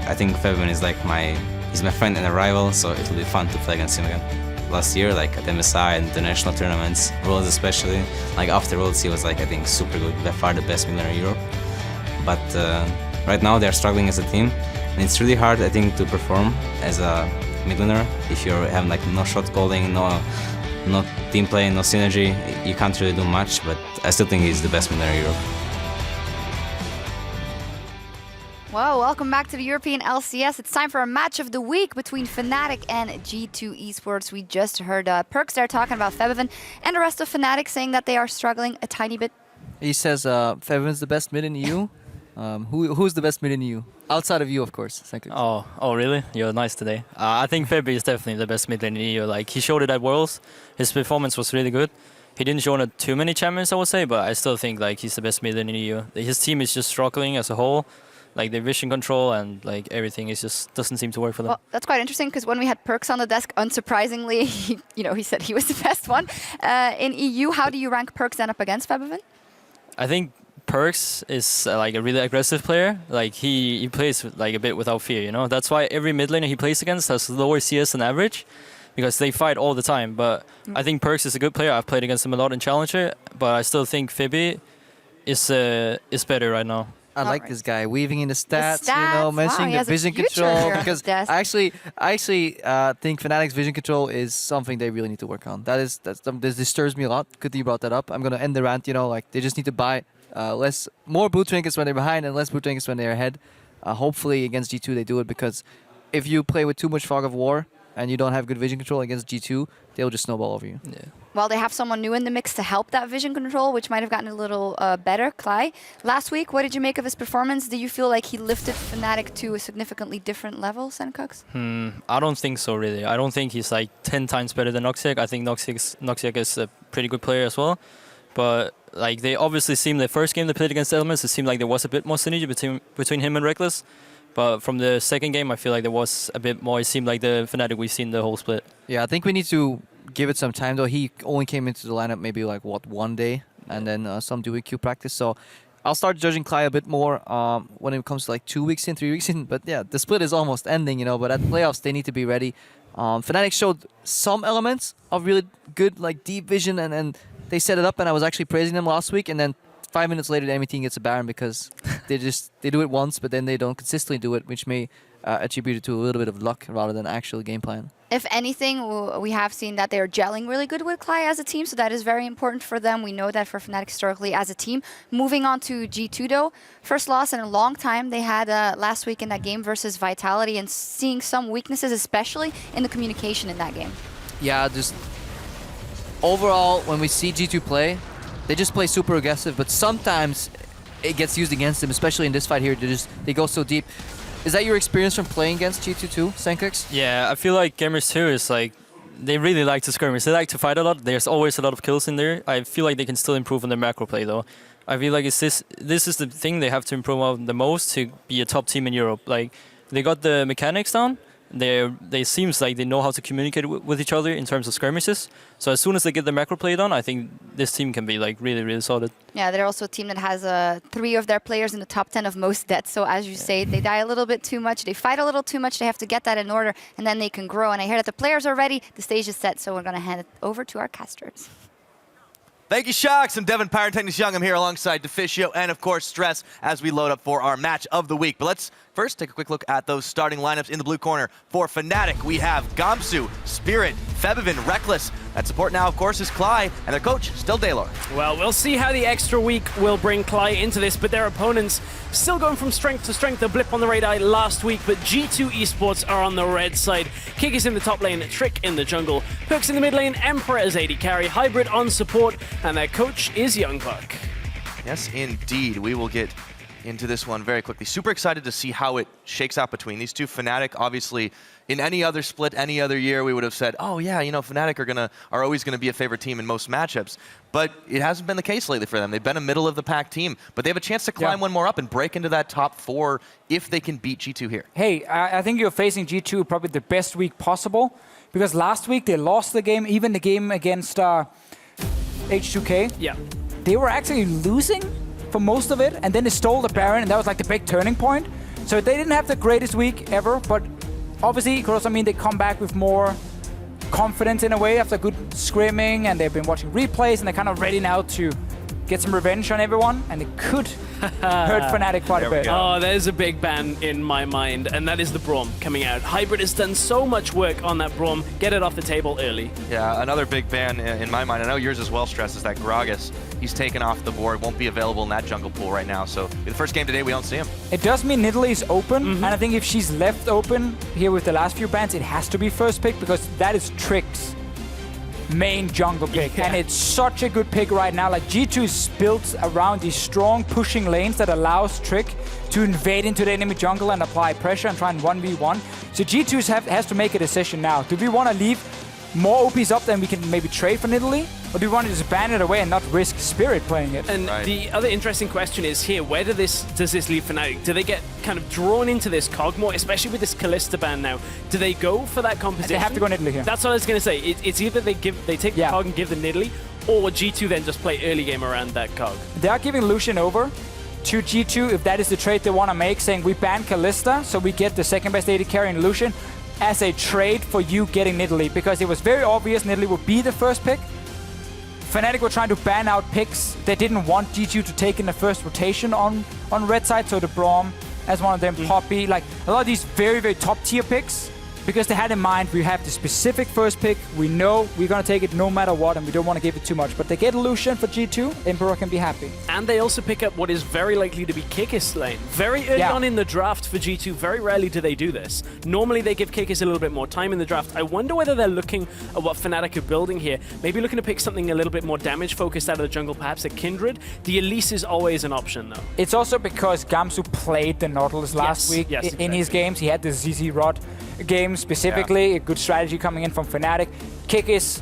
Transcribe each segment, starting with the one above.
I think Fabian is like he's my friend and a rival, so it will be fun to play against him again. Last year, like at MSI and the national tournaments, Worlds especially, like after Worlds he was like, I think, super good, by far the best mid laner in Europe. But right now they're struggling as a team, and it's really hard, I think, to perform as a mid laner if you have like no shot calling, no team play, no synergy. You can't really do much, but I still think he's the best mid laner in Europe. Well, welcome back to the European LCS. It's time for a match of the week between Fnatic and G2 Esports. We just heard Perks there talking about Febiven and the rest of Fnatic saying that they are struggling a tiny bit. He says Febiven's the best mid in EU. Who's the best mid in EU? Outside of you, of course. Oh, really? You're nice today. I think Febi is definitely the best mid in EU. Like, he showed it at Worlds. His performance was really good. He didn't show it too many champions, I would say, but I still think like he's the best mid in EU. His team is just struggling as a whole. Like their vision control and like everything is just doesn't seem to work for them. Well, that's quite interesting because when we had Perks on the desk, unsurprisingly, he said he was the best one in EU. How do you rank Perks then up against Febiven? I think Perks is like a really aggressive player. Like he plays like a bit without fear. That's why every mid laner he plays against has lower CS than average, because they fight all the time. But I think Perks is a good player. I've played against him a lot in Challenger, but I still think Febi is better right now. I like this guy weaving in the stats, mentioning the vision control, because I actually think Fnatic's vision control is something they really need to work on. This disturbs me a lot. Good that you brought that up. I'm gonna end the rant. Like they just need to buy more boot trinkets when they're behind and less boot trinkets when they're ahead. Hopefully against G2 they do it, because if you play with too much fog of war and you don't have good vision control against G2, they'll just snowball over you. Yeah. Well, they have someone new in the mix to help that vision control, which might have gotten a little better. Klai, last week, what did you make of his performance? Do you feel like he lifted Fnatic to a significantly different level, Senkux? I don't think so, really. I don't think he's like 10 times better than Noxic. I think Noxic is a pretty good player as well. But like they obviously seemed the first game they played against Elements, it seemed like there was a bit more synergy between him and Reckless. But from the second game, I feel like there was a bit more. It seemed like the Fnatic we've seen the whole split. Yeah, I think we need to give it some time, though. He only came into the lineup maybe like, one day, and then some duo queue practice. So I'll start judging Klai a bit more when it comes to like 2 weeks in, 3 weeks in. But yeah, the split is almost ending, but at playoffs, they need to be ready. Fnatic showed some elements of really good like deep vision, and they set it up, and I was actually praising them last week, and then 5 minutes later, the enemy team gets a Baron because they do it once, but then they don't consistently do it, which may attribute it to a little bit of luck rather than actual game plan. If anything, we have seen that they're gelling really good with Klai as a team, so that is very important for them. We know that for Fnatic historically as a team. Moving on to G2 though, first loss in a long time they had last week in that game versus Vitality, and seeing some weaknesses, especially in the communication in that game. Yeah, just overall, when we see G2 play, they just play super aggressive, but sometimes it gets used against them, especially in this fight here. They go so deep. Is that your experience from playing against G2 too, Senkux? Yeah, I feel like Gamers 2 is like, they really like to skirmish. They like to fight a lot. There's always a lot of kills in there. I feel like they can still improve on their macro play though. I feel like this is the thing they have to improve on the most to be a top team in Europe. Like, they got the mechanics down. They seems like they know how to communicate with each other in terms of skirmishes. So as soon as they get the macro play done, I think this team can be like really, really solid. Yeah, they're also a team that has 3 of their players in the top 10 of most deaths. So as you say, they die a little bit too much, they fight a little too much, they have to get that in order, and then they can grow. And I hear that the players are ready, the stage is set, so we're going to hand it over to our casters. Thank you, Shocks. I'm Devin Pyrotechnics Young. I'm here alongside Deficio and, of course, Stress as we load up for our match of the week. But let's first take a quick look at those starting lineups in the blue corner. For Fnatic, we have Gamsu, Spirit, Febiven, Reckless. At support now, of course, is Klai, and their coach, still Daylor. Well, we'll see how the extra week will bring Klai into this, but their opponents still going from strength to strength. A blip on the radar last week, but G2 Esports are on the red side. Kick is in the top lane, Trick in the jungle, Hooks in the mid lane, Emperor as AD carry, Hybrid on support, and their coach is Youngbuck. Yes, indeed. We will get into this one very quickly. Super excited to see how it shakes out between these two. Fnatic, obviously, in any other split, any other year, we would have said, oh yeah, Fnatic are always gonna be a favorite team in most matchups. But it hasn't been the case lately for them. They've been a middle of the pack team, but they have a chance to climb one more up and break into that top 4 if they can beat G2 here. Hey, I think you're facing G2 probably the best week possible, because last week they lost the game, even the game against H2K. Yeah. They were actually losing for most of it, and then they stole the Baron, and that was like the big turning point. So they didn't have the greatest week ever, but obviously it could also mean they come back with more confidence in a way after good scrimming, and they've been watching replays, and they're kind of ready now to get some revenge on everyone, and it could hurt Fnatic quite a bit. Oh, there's a big ban in my mind, and that is the Braum coming out. Hybrid has done so much work on that Braum. Get it off the table early. Yeah, another big ban in my mind. I know yours as well, Stress, is that Gragas. He's taken off the board, won't be available in that jungle pool right now. So the first game today, we don't see him. It does mean Nidalee is open, and I think if she's left open here with the last few bans, it has to be first pick, because that is Trick's main jungle pick, and it's such a good pick right now. Like, G2 is built around these strong pushing lanes that allows Trick to invade into the enemy jungle and apply pressure and try and 1v1. So G2 has to make a decision now. Do we want to leave more OPs up than we can maybe trade for Nidalee? Or do we want to just ban it away and not risk Spirit playing it? And the other interesting question is here, where does this leave Fnatic? Do they get kind of drawn into this cog more, especially with this Kalista ban now? Do they go for that composition? They have to go Nidalee here. That's what I was going to say. It's either they take the cog and give the Nidalee, or G2 then just play early game around that cog. They are giving Lucian over to G2 if that is the trade they want to make, saying we ban Kalista, so we get the second best AD carry in Lucian as a trade for you getting Nidalee, because it was very obvious Nidalee would be the first pick. Fnatic were trying to ban out picks they didn't want G2 to take in the first rotation on red side, so the Braum as one of them, Poppy, like a lot of these very, very top tier picks, because they had in mind we have the specific first pick, we know we're going to take it no matter what, and we don't want to give it too much. But they get Lucian for G2, Emperor can be happy. And they also pick up what is very likely to be Kikis lane. Very early on in the draft for G2, very rarely do they do this. Normally they give Kikis a little bit more time in the draft. I wonder whether they're looking at what Fnatic are building here. Maybe looking to pick something a little bit more damage focused out of the jungle, perhaps a Kindred. The Elise is always an option though. It's also because Gamsu played the Nautilus last week in his games. He had the ZZ Rod game specifically, a good strategy coming in from Fnatic. Kikis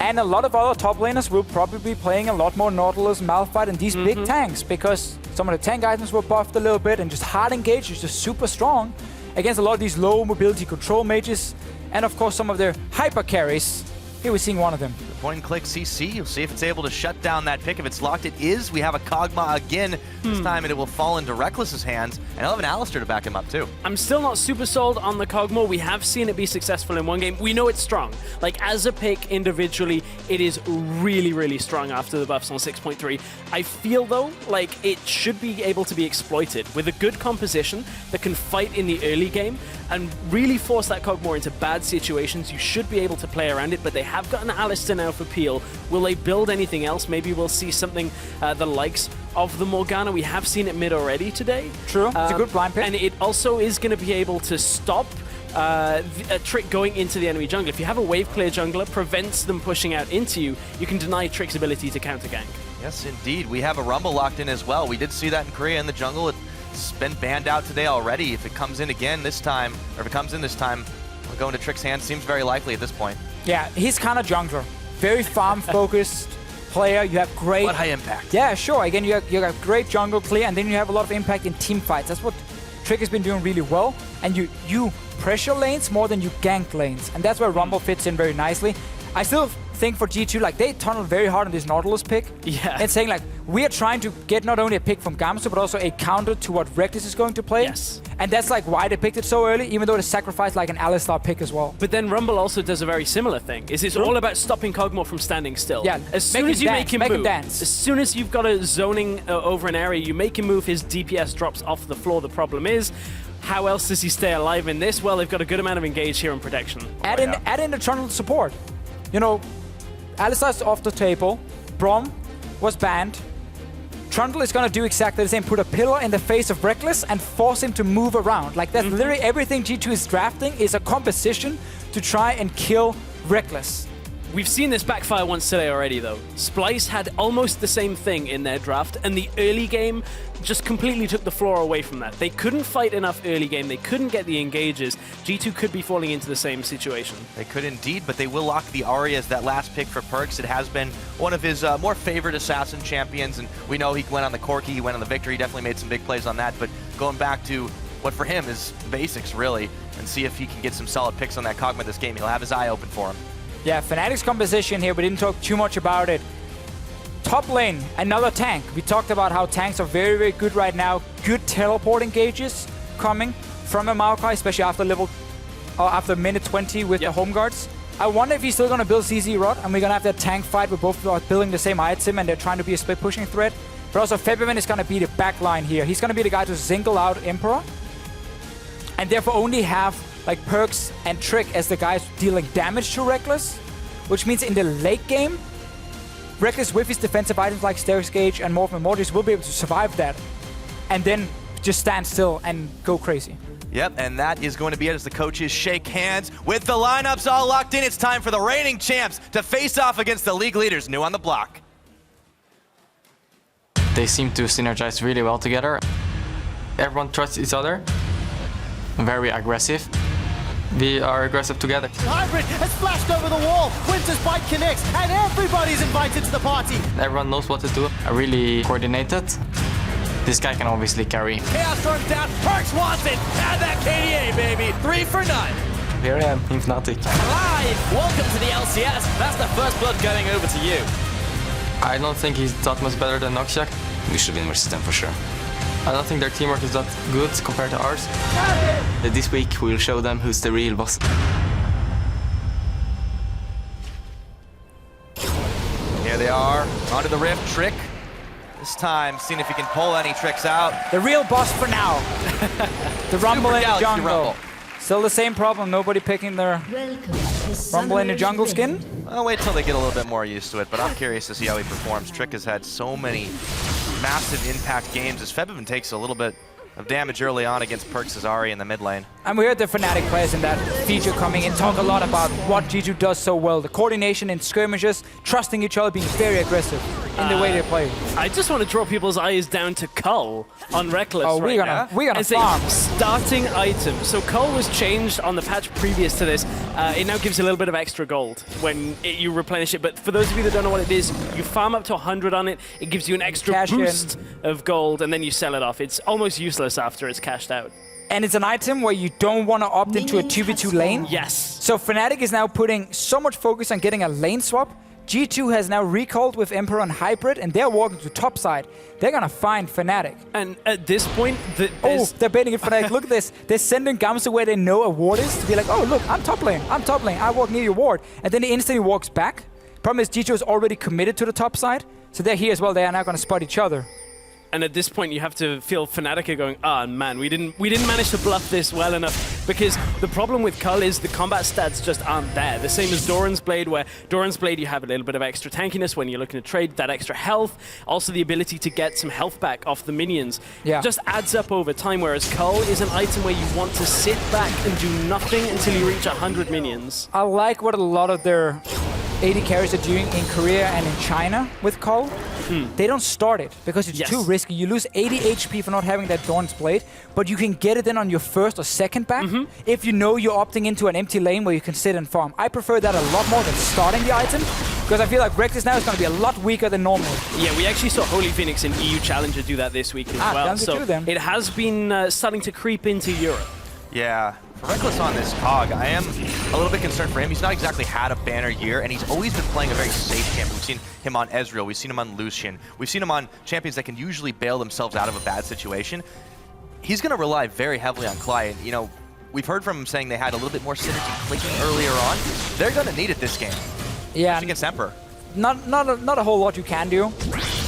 and a lot of other top laners will probably be playing a lot more Nautilus, Malphite, and these big tanks, because some of the tank items were buffed a little bit, and just hard engage is just super strong against a lot of these low mobility control mages, and of course some of their hyper carries. Here we're seeing one of them. Point and click CC. You'll see if it's able to shut down that pick. If it's locked, it is. We have a Kog'Maw again this time, and it will fall into Reckless's hands. And he'll have an Alistar to back him up, too. I'm still not super sold on the Kog'Maw. We have seen it be successful in one game. We know it's strong. Like, as a pick individually, it is really, really strong after the buffs on 6.3. I feel, though, like it should be able to be exploited with a good composition that can fight in the early game and really force that Kog'Maw into bad situations. You should be able to play around it, but they have got an Alistar now for Peel. Will they build anything else? Maybe we'll see something the likes of the Morgana. We have seen it mid already today. True, it's a good blind pick. And it also is going to be able to stop a Trick going into the enemy jungle. If you have a wave clear jungler, prevents them pushing out into you, you can deny Trick's ability to counter gank. Yes, indeed. We have a Rumble locked in as well. We did see that in Korea in the jungle. It's been banned out today already. If it comes in again this time, or if it comes in this time, we'll go into Trick's hands. Seems very likely at this point. Yeah, he's kind of jungler. Very farm-focused player. You have great... What high impact. Yeah, sure. Again, you have great jungle clear, and then you have a lot of impact in team fights. That's what Trick has been doing really well. And you pressure lanes more than you gank lanes. And that's where Rumble fits in very nicely. I still think for G2, like, they tunneled very hard on this Nautilus pick. Yeah. And saying, like, we are trying to get not only a pick from Gamsu, but also a counter to what Reckless is going to play. Yes. And that's, like, why they picked it so early, even though they sacrificed, like, an Alistar pick as well. But then Rumble also does a very similar thing. It's all about stopping Kog'Maw from standing still. Yeah. As soon as you make him move, dance. as soon as you've got a zoning over an area, you make him move, his DPS drops off the floor. The problem is, how else does he stay alive in this? Well, they've got a good amount of engage here in protection. Add in the Trundle support. You know, Alistar's off the table. Braum was banned. Trundle is going to do exactly the same. Put a pillar in the face of Reckless and force him to move around. Like, that's literally everything G2 is drafting is a composition to try and kill Reckless. We've seen this backfire once today already, though. Splice had almost the same thing in their draft, and the early game just completely took the floor away from that. They couldn't fight enough early game. They couldn't get the engages. G2 could be falling into the same situation. They could indeed, but they will lock the Arya as that last pick for Perkz. It has been one of his more favorite assassin champions, and we know he went on the Corki, he went on the Victory, he definitely made some big plays on that, but going back to what for him is basics, really, and see if he can get some solid picks on that Kog'Maw this game. He'll have his eye open for him. Yeah, Fnatic's composition here, we didn't talk too much about it. Top lane, another tank. We talked about how tanks are very, very good right now. Good teleport engages. coming from a Maokai, especially after minute 20 with the home guards. I wonder if he's still going to build CZ Rod, and we're going to have that tank fight where both are building the same item and they're trying to be a split pushing threat. But also Febiven is going to be the back line here. He's going to be the guy to single out Emperor, and therefore only have like Perks and Trick as the guys dealing damage to Reckless, which means in the late game, Reckless with his defensive items like Stair's Gauge and Morph Memorials will be able to survive that, and then just stand still and go crazy. Yep, and that is going to be it as the coaches shake hands. With the lineups all locked in, it's time for the reigning champs to face off against the league leaders new on the block. They seem to synergize really well together. Everyone trusts each other. Very aggressive. We are aggressive together. Hybrid has flashed over the wall. Winter's Bite connects, and everybody's invited to the party. Everyone knows what to do. Are really coordinated. This guy can obviously carry. Chaos Storm's down. Perks wants it. Add that KDA, baby. 3 for 9. Here I am in Fnatic. Live. Welcome to the LCS. That's the first blood going over to you. I don't think he's that much better than Noxiac. We should win versus them for sure. I don't think their teamwork is that good compared to ours. This week we'll show them who's the real boss. Here they are, onto the Rift. Trick, this time seeing if he can pull any tricks out. The real boss for now. The Rumble in the Galaxy jungle. Rumble. Still the same problem, nobody picking their Rumble in the jungle skin. I'll wait till they get a little bit more used to it, but I'm curious to see how he performs. Trick has had so many massive impact games as Febiven takes a little bit of damage early on against Perks Azari in the mid lane. And we heard the Fnatic players in that feature coming in talk a lot about what G2 does so well. The coordination in skirmishes, trusting each other, being very aggressive in the way they play. I just want to draw people's eyes down to Cull on Reckless we're gonna as farm. a starting item. So Cull was changed on the patch previous to this. It now gives you a little bit of extra gold when you replenish it. But for those of you that don't know what it is, you farm up to 100 on it. It gives you an extra Cash boost of gold, and then you sell it off. It's almost useless after it's cashed out. And it's an item where you don't want to opt into a 2v2 lane. Yes. So Fnatic is now putting so much focus on getting a lane swap. G2 has now recalled with Emperor and Hybrid, and they're walking to top side. They're gonna find Fnatic. And at this point, they're baiting it Fnatic. Look at this. They're sending Gamsa where they know a ward is to be like, oh, look, I'm top lane. I walk near your ward. And then he instantly walks back. Problem is G2 is already committed to the top side. So they're here as well. They are now gonna spot each other. And at this point, you have to feel Fnatic are going, ah, man, we didn't manage to bluff this well enough, because the problem with Cull is the combat stats just aren't there. The same as Doran's Blade, where Doran's Blade, you have a little bit of extra tankiness when you're looking to trade, that extra health, also the ability to get some health back off the minions. Yeah. Just adds up over time, whereas Cull is an item where you want to sit back and do nothing until you reach 100 minions. I like what a lot of their AD carries are doing in Korea and in China with Cull. They don't start it because it's too risky. You lose 80 HP for not having that Dawn's Blade, but you can get it in on your first or second back if you know you're opting into an empty lane where you can sit and farm. I prefer that a lot more than starting the item, because I feel like Reckless now is going to be a lot weaker than normal. Yeah, we actually saw Holy Phoenix in EU Challenger do that this week as well. So it has been starting to creep into Europe. Yeah, for Reckless on this COG, I am a little bit concerned for him. He's not exactly had a banner year, and he's always been playing a very safe champion. We've seen him on Ezreal, we've seen him on Lucian, we've seen him on champions that can usually bail themselves out of a bad situation. He's going to rely very heavily on Clyde. You know, we've heard from him saying they had a little bit more synergy clicking earlier on. They're going to need it this game. Yeah, against Emperor. Not a whole lot you can do.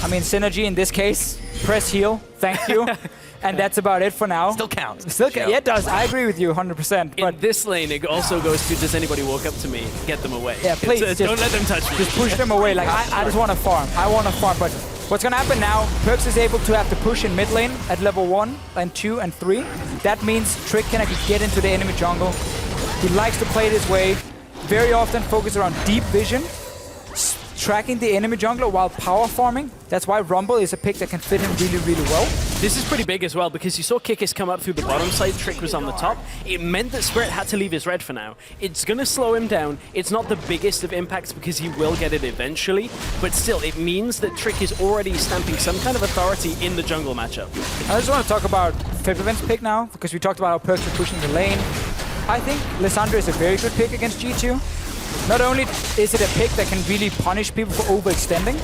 I mean, synergy in this case, press heal, thank you. And that's about it for now. Still counts. Yeah, it does. I agree with you 100%. But in this lane, it also goes to, does anybody walk up to me? Get them away. Yeah, please. Don't let them touch me. Just push them away. Like, I just want to farm. I want to farm. But what's going to happen now, Perks is able to have to push in mid lane at level 1 and 2 and 3. That means Trick can actually get into the enemy jungle. He likes to play this way. Very often focus around deep vision, tracking the enemy jungler while power farming. That's why Rumble is a pick that can fit him really, really well. This is pretty big as well, because you saw Kikis come up through the bottom side, Trick was on the top. It meant that Spirit had to leave his red for now. It's going to slow him down. It's not the biggest of impacts because he will get it eventually, but still, it means that Trick is already stamping some kind of authority in the jungle matchup. I just want to talk about Febiven's pick now, because we talked about how Perks are pushing the lane. I think Lissandra is a very good pick against G2. Not only is it a pick that can really punish people for overextending,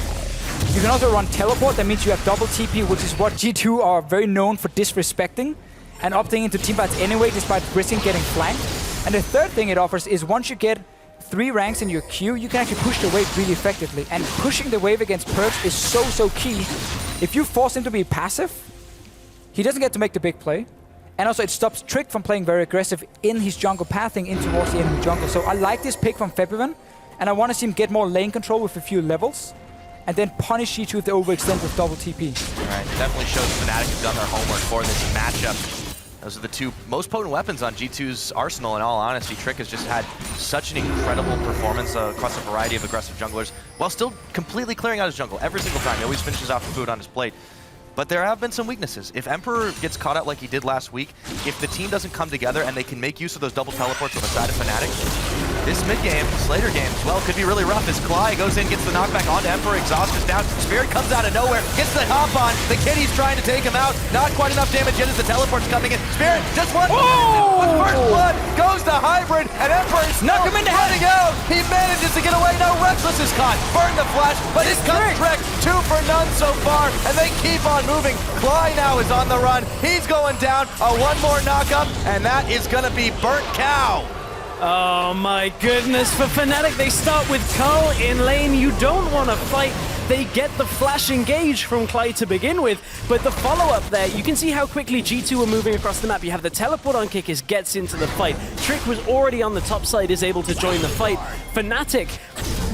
you can also run teleport. That means you have double TP, which is what G2 are very known for disrespecting. and opting into teamfights anyway, despite risking getting flanked. And the third thing it offers is once you get 3 ranks in your queue, you can actually push the wave really effectively. And pushing the wave against Perks is so key. If you force him to be passive, he doesn't get to make the big play. And also it stops Trick from playing very aggressive in his jungle, pathing in towards the enemy jungle. So I like this pick from Febiven, and I want to see him get more lane control with a few levels, and then punish G2 if they overextend with double TP. All right, definitely shows Fnatic have done their homework for this matchup. Those are the 2 most potent weapons on G2's arsenal, in all honesty. Trick has just had such an incredible performance across a variety of aggressive junglers, while still completely clearing out his jungle every single time. He always finishes off the food on his plate. But there have been some weaknesses. If Emperor gets caught out like he did last week, if the team doesn't come together and they can make use of those double teleports on the side of Fnatic, this mid-game, Slater game as well, could be really rough as Cly goes in, gets the knockback onto Emperor, Exhaust is down, Spirit comes out of nowhere, gets the hop on, the Kitty's trying to take him out, not quite enough damage yet as the teleport's coming in, Spirit just one, first blood, goes to Hybrid, and Emperor's knock him in the head. running out, he manages to get away, now Reckless is caught, burn the flash, but it's Trick, 2 for none so far, and they keep on moving. Cly now is on the run, he's going down, one more knock-up, and that is gonna be Burnt Cow. Oh my goodness, for Fnatic they start with Carl in lane. You don't want to fight. They get the flash engage from Clyde to begin with, but the follow-up there, you can see how quickly G2 are moving across the map. You have the teleport on Kickers, gets into the fight. Trick was already on the top side, is able to join the fight. Fnatic,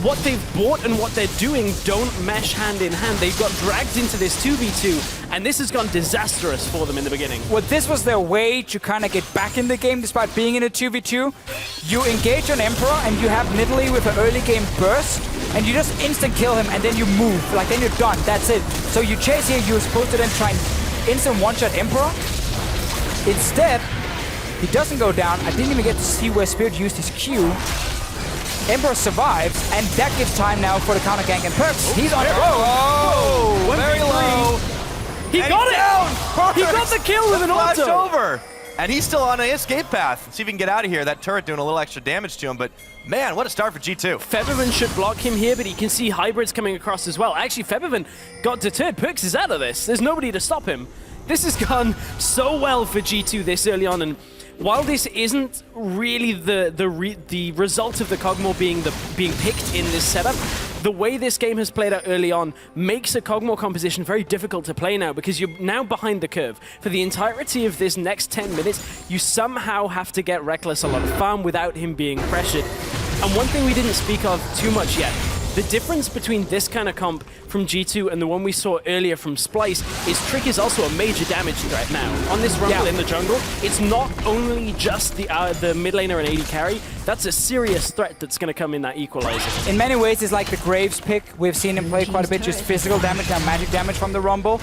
what they've bought and what they're doing don't mesh hand in hand. They got dragged into this 2v2, and this has gone disastrous for them in the beginning. Well, this was their way to kind of get back in the game despite being in a 2v2. You engage on Emperor, and you have Nidalee with an early game burst, and you just instant kill him, and then you move. Like, then you're done. That's it. So you chase here, you're supposed to then try and instant one-shot Emperor. Instead, he doesn't go down. I didn't even get to see where Spirit used his Q. Emperor survives, and that gives time now for the counter gank and Perks. He's on the road. Oh, very low. He got it! Down. He got the kill with an flash auto! over. And he's still on an escape path. See if he can get out of here. That turret doing a little extra damage to him, but man, what a start for G2. Febiven should block him here, but he can see Hybrids coming across as well. Actually, Febiven got deterred. Perks is out of this. There's nobody to stop him. This has gone so well for G2 this early on, and while this isn't really the result of the Kog'Maw being picked in this setup, the way this game has played out early on makes a Kog'Maw composition very difficult to play now, because you're now behind the curve. For the entirety of this next 10 minutes, you somehow have to get Reckless a lot of farm without him being pressured. And one thing we didn't speak of too much yet, the difference between this kind of comp from G2 and the one we saw earlier from Splice is Trick is also a major damage threat now. On this rumble in the jungle, it's not only just the mid laner and AD carry, that's a serious threat that's going to come in that equalizer. In many ways, it's like the Graves pick. We've seen him play quite a bit, just physical damage, now magic damage from the rumble.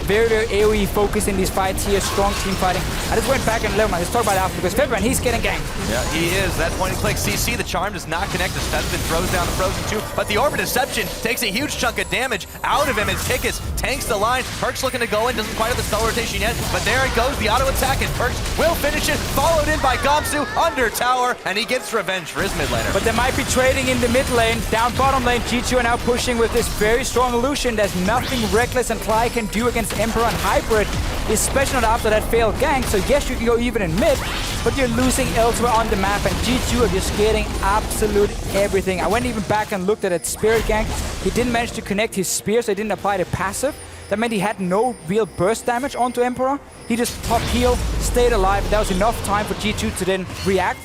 Very, very AoE focused in these fights here, strong team fighting. I just went back and let's talk about it after, because Febiven, he's getting ganked. Yeah, he is. That point and click CC, the charm does not connect as Febiven throws down the Frozen 2, but the Orb of Deception takes a huge chunk of damage out of him as Kikis tanks the line. Perks looking to go in, doesn't quite have the spell rotation yet, but there it goes, the auto attack, and Perks will finish it, followed in by Gamsu under tower, and he gets revenge for his mid laner. But they might be trading in the mid lane, down bottom lane. G2 are now pushing with this very strong illusion. There's nothing Reckless and Cly can do against Emperor and Hybrid, especially not after that failed gank. So yes, you can go even in mid, but you're losing elsewhere on the map, and G2 are just getting absolute everything. I went even back and looked at that Spirit gank. He didn't manage to connect his spear, so he didn't apply the passive. That meant he had no real burst damage onto Emperor. He just top heal, stayed alive. That was enough time for G2 to then react.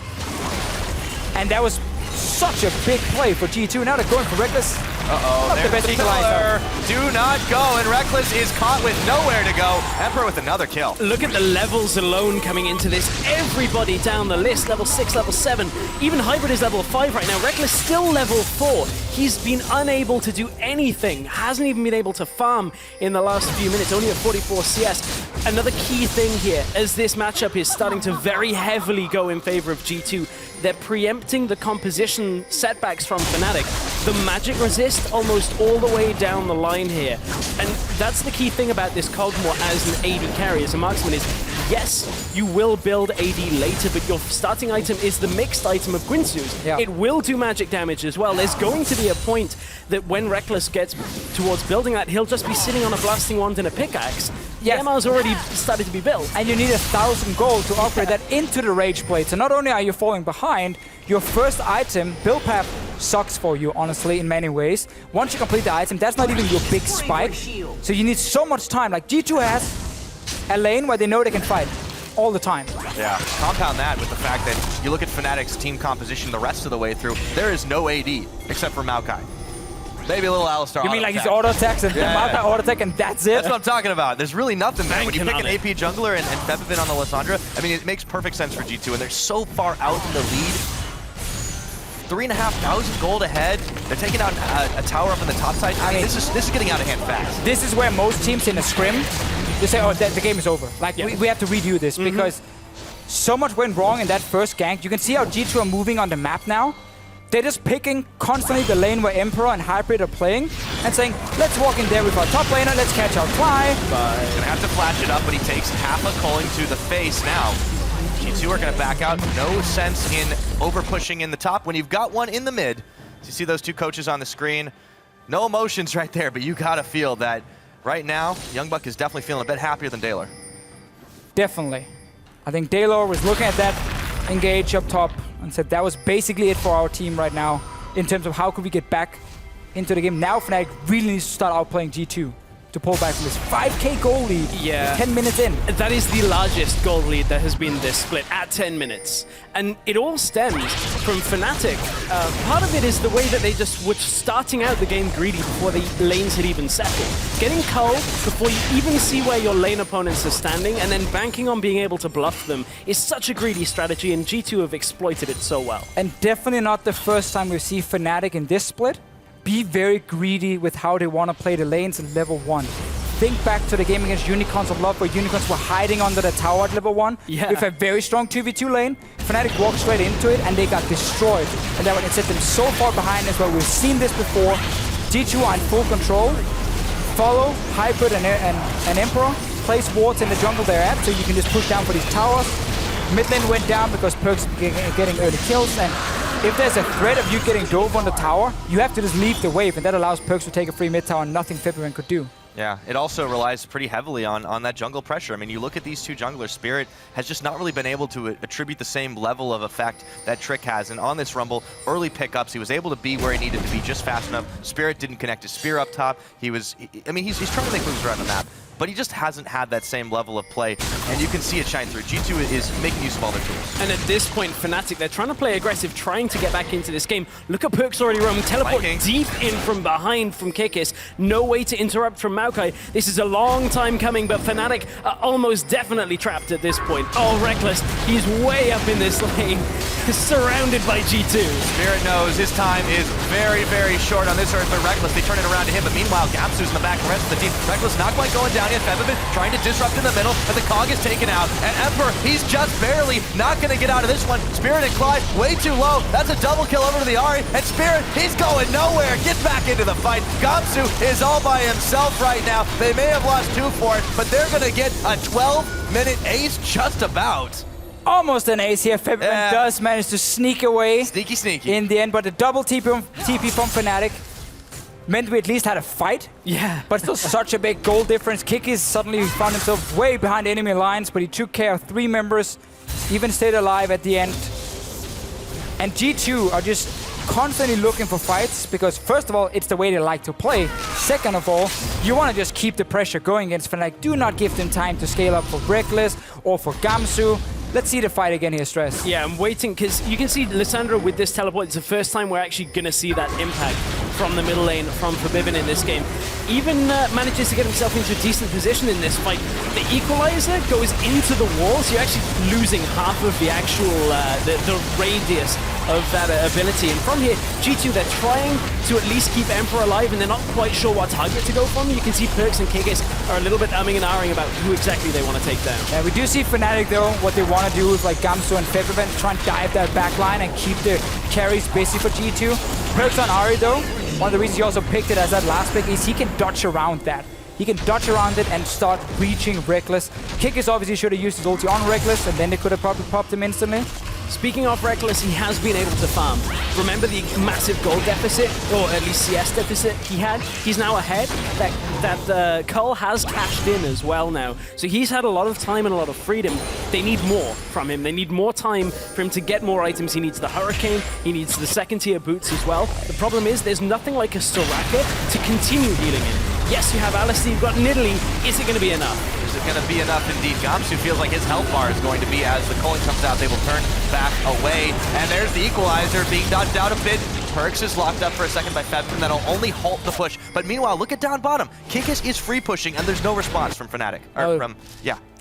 And that was such a big play for G2. Now they're going for Reckless. Uh-oh, there's the pillar. Do not go, and Reckless is caught with nowhere to go. Emperor with another kill. Look at the levels alone coming into this. Everybody down the list, level 6, level 7. Even Hybrid is level 5 right now. Reckless still level 4. He's been unable to do anything. Hasn't even been able to farm in the last few minutes. Only at 44 CS. Another key thing here, as this matchup is starting to very heavily go in favor of G2, they're preempting the composition setbacks from Fnatic. The magic resist almost all the way down the line here. And that's the key thing about this Kog'Maw as an AD carry, as a marksman, is yes, you will build AD later, but your starting item is the mixed item of Guinsoo's. Yeah. It will do magic damage as well. There's going to be a point that when Reckless gets towards building that, he'll just be sitting on a blasting wand and a pickaxe. Yes. The MR's already started to be built. And you need 1,000 gold to upgrade that into the Rage Blade. So not only are you falling behind, your first item, build path, sucks for you, honestly, in many ways. Once you complete the item, that's not even your big spike. So you need so much time. Like G2 has a lane where they know they can fight all the time. Yeah, compound that with the fact that you look at Fnatic's team composition the rest of the way through, there is no AD except for Maokai. Maybe a little Alistar. You mean like his auto attacks and Maokai auto attack and that's it? That's what I'm talking about. There's really nothing there. When you pick an Banking AP jungler and Febivin on the Lissandra, I mean, it makes perfect sense for G2, and they're so far out in the lead. 3,500 gold ahead. They're taking out a tower up on the top side. I mean, this is getting out of hand fast. This is where most teams in a scrim, they say, oh, the game is over. Like, we have to redo this because so much went wrong in that first gank. You can see how G2 are moving on the map now. They're just picking constantly the lane where Emperor and Hybrid are playing and saying, let's walk in there with our top laner, let's catch our Fly. He's gonna have to flash it up, but he takes half a culling to the face now. G2 are gonna back out. No sense in over-pushing in the top when you've got one in the mid. So you see those two coaches on the screen. No emotions right there, but you gotta feel that right now, Youngbuck is definitely feeling a bit happier than Daylor. Definitely. I think Daylor was looking at that engage up top and said that was basically it for our team right now in terms of how could we get back into the game. Now Fnatic really needs to start outplaying G2 to pull back from this 5k goal lead. Yeah. 10 minutes in. That is the largest gold lead that has been this split at 10 minutes. And it all stems from Fnatic. Part of it is the way that they just were starting out the game greedy before the lanes had even settled. Getting culled before you even see where your lane opponents are standing and then banking on being able to bluff them is such a greedy strategy, and G2 have exploited it so well. And definitely not the first time we see Fnatic in this split be very greedy with how they want to play the lanes in level 1. Think back to the game against Unicorns of Love where Unicorns were hiding under the tower at level 1 with a very strong 2v2 lane. Fnatic walked straight into it and they got destroyed. And that it set them so far behind as well. We've seen this before. G2 are in full control. Follow Hybrid and Emperor. Place wards in the jungle they're at so you can just push down for these towers. Mid lane went down because Perk's getting early kills, and if there's a threat of you getting dove on the tower, you have to just leave the wave, and that allows Perks to take a free mid tower and nothing Febivin could do. Yeah, it also relies pretty heavily on that jungle pressure. I mean, you look at these two junglers, Spirit has just not really been able to attribute the same level of effect that Trick has. And on this Rumble, early pickups, he was able to be where he needed to be just fast enough. Spirit didn't connect his spear up top. He's trying to make moves around the map, but he just hasn't had that same level of play, and you can see it shine through. G2 is making use of all their tools. And at this point, Fnatic, they're trying to play aggressive, trying to get back into this game. Look at Perks already roaming, teleport deep in from behind from Kikis. No way to interrupt from Maokai. This is a long time coming, but Fnatic are almost definitely trapped at this point. Oh, Reckless, he's way up in this lane, surrounded by G2. Spirit knows his time is very, very short on this earth, but Reckless, they turn it around to him, but meanwhile, Gamsu's in the back, the rest of the team. Reckless not quite going down yet. Febivin trying to disrupt in the middle, but the Cog is taken out, and Emperor, he's just barely not going to get out of this one. Spirit and Clyde way too low. That's a double kill over to the Ahri, and Spirit, he's going nowhere. Get back into the fight. Gamsu is all by himself right now. They may have lost 2 for it, but they're going to get a 12-minute ace just about. Almost an ace here. Febivin does manage to sneak away. Sneaky. In the end, but the double TP from Fnatic meant we at least had a fight. Yeah. But still such a big goal difference. Kikis suddenly found himself way behind enemy lines, but he took care of 3 members, even stayed alive at the end. And G2 are just constantly looking for fights because, first of all, it's the way they like to play. Second of all, you want to just keep the pressure going against Fnatic. Do not give them time to scale up for Reckless or for Gamsu. Let's see the fight again here, Stress. Yeah, I'm waiting because you can see Lissandra with this teleport. It's the first time we're actually going to see that impact from the middle lane from Febivin in this game. Even manages to get himself into a decent position in this fight. The equalizer goes into the wall, so you're actually losing half of the actual the radius of that ability. And from here, G2, they're trying to at least keep Emperor alive, and they're not quite sure what target to go from. You can see Perks and Kikis are a little bit umming and ahhing about who exactly they want to take down. Yeah, we do see Fnatic, though, what they want to do with like Gamsu and Febivin, try and dive that back line and keep the carries busy for G2. Perks on Ahri, though, one of the reasons he also picked it as that last pick is he can dodge around that. he can dodge around it and start reaching Reckless. Kikis obviously should have used his ulti on Reckless, and then they could have probably popped him instantly. Speaking of Reckless, he has been able to farm. Remember the massive gold deficit, or at least CS deficit he had? He's now ahead. That Cull has cashed in as well now. So he's had a lot of time and a lot of freedom. They need more from him. They need more time for him to get more items. He needs the Hurricane. He needs the second tier boots as well. The problem is there's nothing like a Soraka to continue healing him. Yes, you have Alistair, you've got Nidalee. Is it going to be enough? Is it going to be enough indeed? Gamsu feels like his health bar is going to be, as the culling comes out, they will turn back away. And there's the equalizer being dodged out a bit. Perks is locked up for a second by Feb, and that'll only halt the push. But meanwhile, look at down bottom. Kikis is free pushing, and there's no response from Fnatic.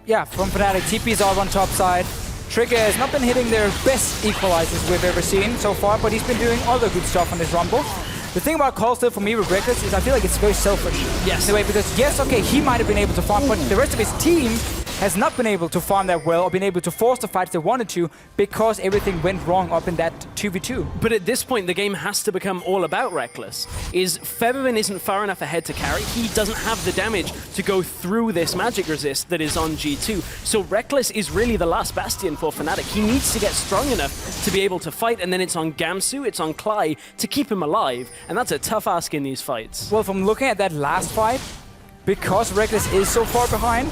Yeah, from Fnatic. TP's all on top side. Trigger has not been hitting their best equalizers we've ever seen so far, but he's been doing other good stuff on this Rumble. The thing about Call still for me with Reckless is I feel like it's very selfish. Yes. In a way, because yes, okay, he might have been able to farm, but the rest of his team has not been able to farm that well or been able to force the fights they wanted to because everything went wrong up in that 2v2. But at this point, the game has to become all about Reckless. Febiven isn't far enough ahead to carry. He doesn't have the damage to go through this magic resist that is on G2. So Reckless is really the last bastion for Fnatic. He needs to get strong enough to be able to fight, and then it's on Gamsu, it's on Klai to keep him alive. And that's a tough ask in these fights. Well, from looking at that last fight, because Reckless is so far behind,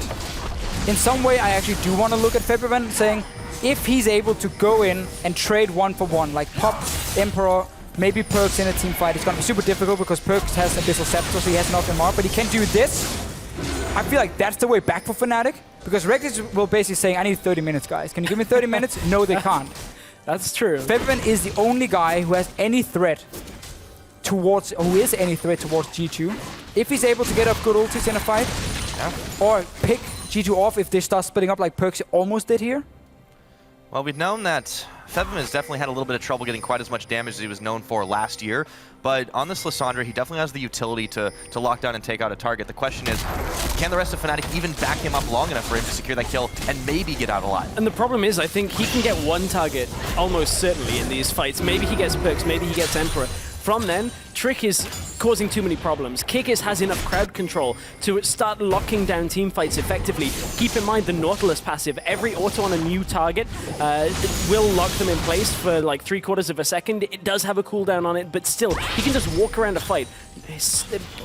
in some way I actually do want to look at Febiven saying, if he's able to go in and trade 1-for-1, like pop Emperor, maybe Perks in a team fight, it's going to be super difficult because Perks has Abyssal Scepter, so he has nothing more, but he can do this. I feel like that's the way back for Fnatic, because Reckless will basically say, I need 30 minutes, guys. Can you give me 30 minutes? No, they can't. That's true. Febiven is the only guy who has any threat towards, G2. If he's able to get up good ultis in a fight, or pick G2 off if they start splitting up like Perks almost did here. Well, we've known that Febiven has definitely had a little bit of trouble getting quite as much damage as he was known for last year, but on this Lissandra, he definitely has the utility to lock down and take out a target. The question is, can the rest of Fnatic even back him up long enough for him to secure that kill and maybe get out alive? And the problem is, I think he can get one target almost certainly in these fights. Maybe he gets Perks, maybe he gets Emperor. From then, Trick is causing too many problems. Kikis has enough crowd control to start locking down team fights effectively. Keep in mind the Nautilus passive. Every auto on a new target will lock them in place for like 3/4 of a second. It does have a cooldown on it, but still, he can just walk around a fight,